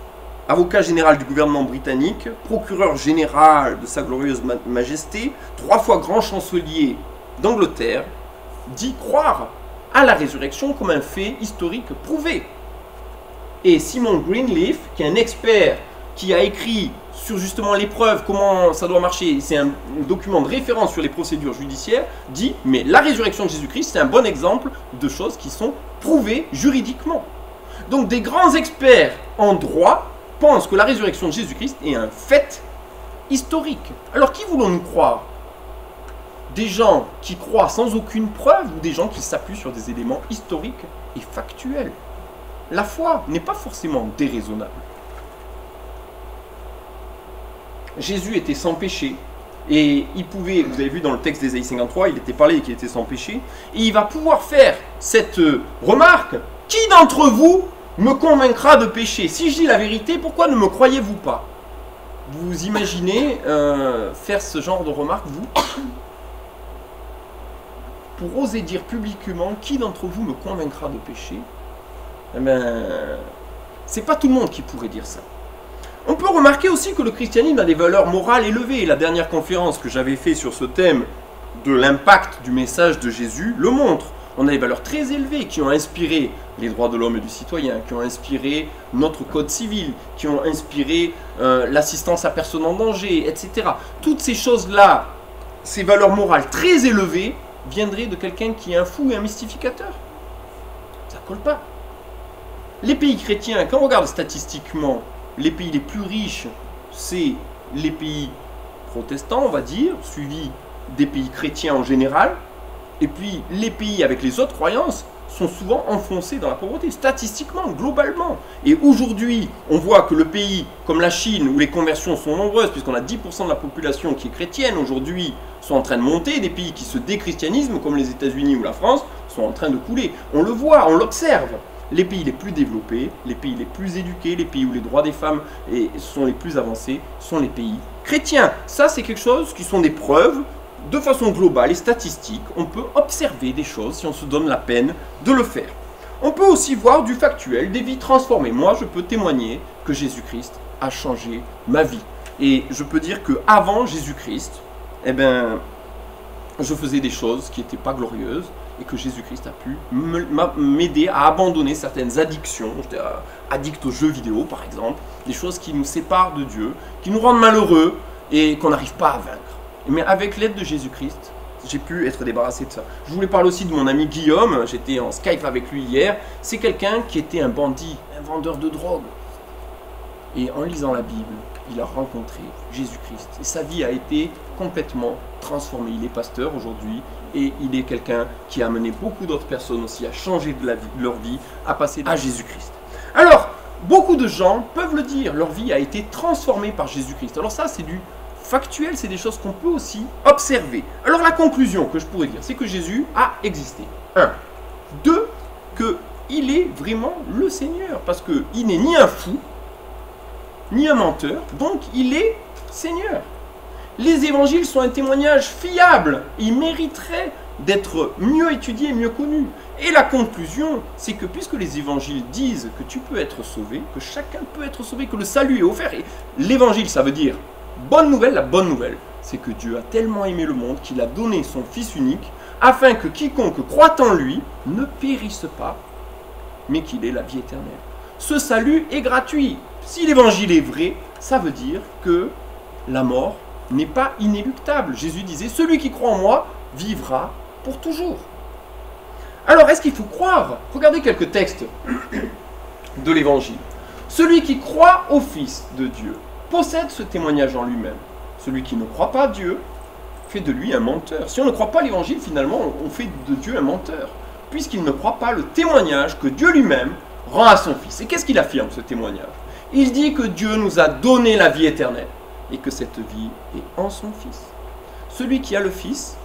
avocat général du gouvernement britannique, procureur général de sa glorieuse majesté, 3 fois grand chancelier d'Angleterre, dit croire à la résurrection comme un fait historique prouvé. Et Simon Greenleaf, qui est un expert qui a écrit sur justement les preuves, comment ça doit marcher, c'est un document de référence sur les procédures judiciaires, dit « Mais la résurrection de Jésus-Christ, c'est un bon exemple de choses qui sont prouvées juridiquement. » Donc des grands experts en droit pensent que la résurrection de Jésus-Christ est un fait historique. Alors qui voulons-nous croire? Des gens qui croient sans aucune preuve ou des gens qui s'appuient sur des éléments historiques et factuels? La foi n'est pas forcément déraisonnable. Jésus était sans péché et il pouvait, vous avez vu dans le texte d'Ésaïe 53, il était parlé qu'il était sans péché, et il va pouvoir faire cette remarque: qui d'entre vous me convaincra de péché? Si je dis la vérité, pourquoi ne me croyez-vous pas? Vous imaginez faire ce genre de remarque, vous? Pour oser dire publiquement, qui d'entre vous me convaincra de péché? Eh bien, c'est pas tout le monde qui pourrait dire ça. On peut remarquer aussi que le christianisme a des valeurs morales élevées. La dernière conférence que j'avais faite sur ce thème de l'impact du message de Jésus le montre. On a des valeurs très élevées qui ont inspiré les droits de l'homme et du citoyen, qui ont inspiré notre code civil, qui ont inspiré l'assistance à personnes en danger, etc. Toutes ces choses-là, ces valeurs morales très élevées, viendraient de quelqu'un qui est un fou et un mystificateur. Ça colle pas. Les pays chrétiens, quand on regarde statistiquement, les pays les plus riches, c'est les pays protestants, on va dire, suivis des pays chrétiens en général, et puis les pays avec les autres croyances sont souvent enfoncés dans la pauvreté, statistiquement, globalement. Et aujourd'hui, on voit que le pays comme la Chine, où les conversions sont nombreuses, puisqu'on a 10% de la population qui est chrétienne aujourd'hui, sont en train de monter, des pays qui se déchristianisent, comme les États-Unis ou la France, sont en train de couler. On le voit, on l'observe. Les pays les plus développés, les pays les plus éduqués, les pays où les droits des femmes sont les plus avancés, sont les pays chrétiens. Ça, c'est quelque chose qui sont des preuves, de façon globale et statistique. On peut observer des choses si on se donne la peine de le faire. On peut aussi voir du factuel, des vies transformées. Moi, je peux témoigner que Jésus-Christ a changé ma vie. Et je peux dire qu'avant Jésus-Christ, je faisais des choses qui n'étaient pas glorieuses, et que Jésus-Christ a pu m'aider à abandonner certaines addictions. J'étais addict aux jeux vidéo, par exemple, des choses qui nous séparent de Dieu, qui nous rendent malheureux et qu'on n'arrive pas à vaincre. Mais avec l'aide de Jésus-Christ, j'ai pu être débarrassé de ça. Je voulais parler aussi de mon ami Guillaume, j'étais en Skype avec lui hier. C'est quelqu'un qui était un bandit, un vendeur de drogue. Et en lisant la Bible, il a rencontré Jésus-Christ. Et sa vie a été complètement transformée. Il est pasteur aujourd'hui et il est quelqu'un qui a amené beaucoup d'autres personnes aussi à changer de leur vie, à passer à Jésus-Christ. Alors, beaucoup de gens peuvent le dire, leur vie a été transformée par Jésus-Christ. Alors ça, c'est du factuel, c'est des choses qu'on peut aussi observer. Alors la conclusion que je pourrais dire, c'est que Jésus a existé. 1. 2. Qu'il est vraiment le Seigneur, parce qu'il n'est ni un fou, ni un menteur, donc il est Seigneur. Les évangiles sont un témoignage fiable, ils mériteraient d'être mieux étudiés et mieux connus. Et la conclusion, c'est que puisque les évangiles disent que tu peux être sauvé, que chacun peut être sauvé, que le salut est offert, et l'évangile ça veut dire bonne nouvelle, la bonne nouvelle, c'est que Dieu a tellement aimé le monde qu'il a donné son Fils unique, afin que quiconque croit en lui ne périsse pas, mais qu'il ait la vie éternelle. Ce salut est gratuit. Si l'évangile est vrai, ça veut dire que la mort n'est pas inéluctable. Jésus disait, celui qui croit en moi vivra pour toujours. Alors, est-ce qu'il faut croire? Regardez quelques textes de l'évangile. Celui qui croit au Fils de Dieu possède ce témoignage en lui-même. Celui qui ne croit pas Dieu fait de lui un menteur. Si on ne croit pas l'évangile, finalement, on fait de Dieu un menteur, puisqu'il ne croit pas le témoignage que Dieu lui-même rend à son Fils. Et qu'est-ce qu'il affirme, ce témoignage? Il dit que Dieu nous a donné la vie éternelle, et que cette vie est en son Fils. Celui qui a le Fils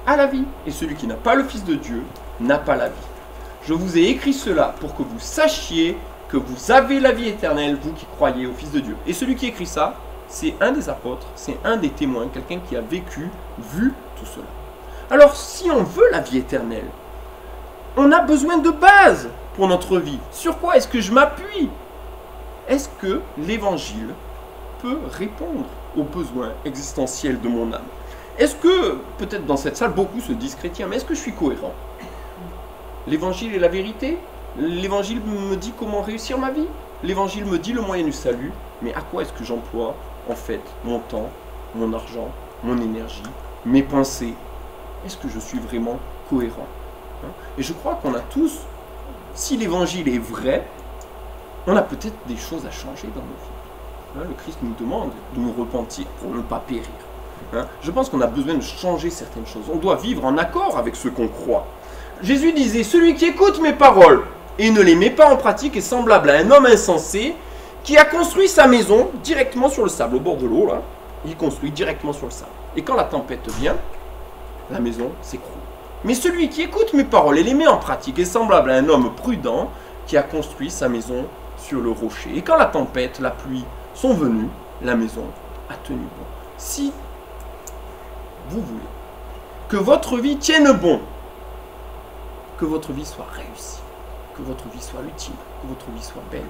a la vie, et celui qui n'a pas le Fils de Dieu n'a pas la vie. Je vous ai écrit cela pour que vous sachiez que vous avez la vie éternelle, vous qui croyez au Fils de Dieu. Et celui qui écrit ça, c'est un des apôtres, c'est un des témoins, quelqu'un qui a vécu, vu tout cela. Alors, si on veut la vie éternelle, on a besoin de base pour notre vie. Sur quoi est-ce que je m'appuie? Est-ce que l'évangile peut répondre aux besoins existentiels de mon âme? Est-ce que, peut-être dans cette salle, beaucoup se disent chrétiens, mais est-ce que je suis cohérent? L'évangile est la vérité? L'évangile me dit comment réussir ma vie? L'évangile me dit le moyen du salut, mais à quoi est-ce que j'emploie, en fait, mon temps, mon argent, mon énergie, mes pensées? Est-ce que je suis vraiment cohérent? Et je crois qu'on a tous, si l'évangile est vrai, on a peut-être des choses à changer dans nos vies. Le Christ nous demande de nous repentir pour ne pas périr. Je pense qu'on a besoin de changer certaines choses. On doit vivre en accord avec ce qu'on croit. Jésus disait, celui qui écoute mes paroles et ne les met pas en pratique est semblable à un homme insensé qui a construit sa maison directement sur le sable, au bord de l'eau. Là, il construit directement sur le sable. Et quand la tempête vient, la maison s'écroule. Mais celui qui écoute mes paroles et les met en pratique est semblable à un homme prudent qui a construit sa maison sur le rocher. Et quand la tempête, la pluie sont venues, la maison a tenu bon. Si vous voulez que votre vie tienne bon, que votre vie soit réussie, que votre vie soit utile, que votre vie soit belle,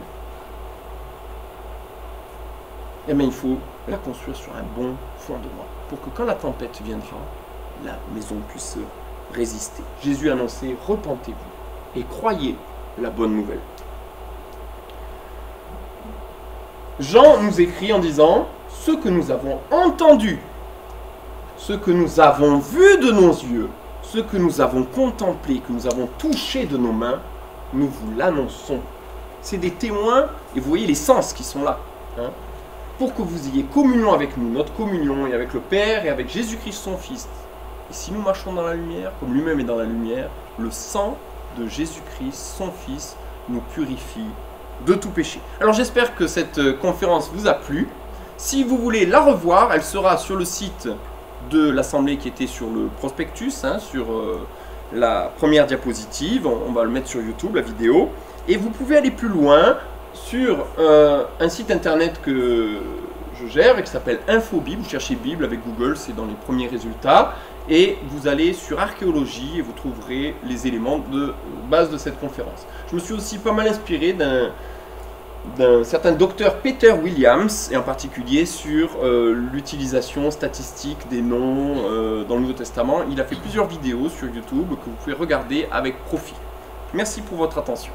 eh bien il faut la construire sur un bon fondement pour que quand la tempête viendra, la maison puisse résister. Jésus annonçait, repentez-vous et croyez la bonne nouvelle. Jean nous écrit en disant, ce que nous avons entendu, ce que nous avons vu de nos yeux, ce que nous avons contemplé, que nous avons touché de nos mains, nous vous l'annonçons. C'est des témoins, et vous voyez les sens qui sont là, hein, pour que vous ayez communion avec nous, notre communion, et avec le Père, et avec Jésus-Christ son Fils. Et si nous marchons dans la lumière, comme lui-même est dans la lumière, le sang de Jésus-Christ, son Fils, nous purifie de tout péché. Alors j'espère que cette conférence vous a plu. Si vous voulez la revoir, elle sera sur le site de l'Assemblée qui était sur le prospectus, hein, sur la première diapositive. On va le mettre sur YouTube, la vidéo. Et vous pouvez aller plus loin sur un site internet que je gère et qui s'appelle InfoBible. Vous cherchez Bible avec Google, c'est dans les premiers résultats. Et vous allez sur archéologie et vous trouverez les éléments de base de cette conférence. Je me suis aussi pas mal inspiré d'un certain docteur Peter Williams, et en particulier sur l'utilisation statistique des noms dans le Nouveau Testament. Il a fait plusieurs vidéos sur YouTube que vous pouvez regarder avec profit. Merci pour votre attention.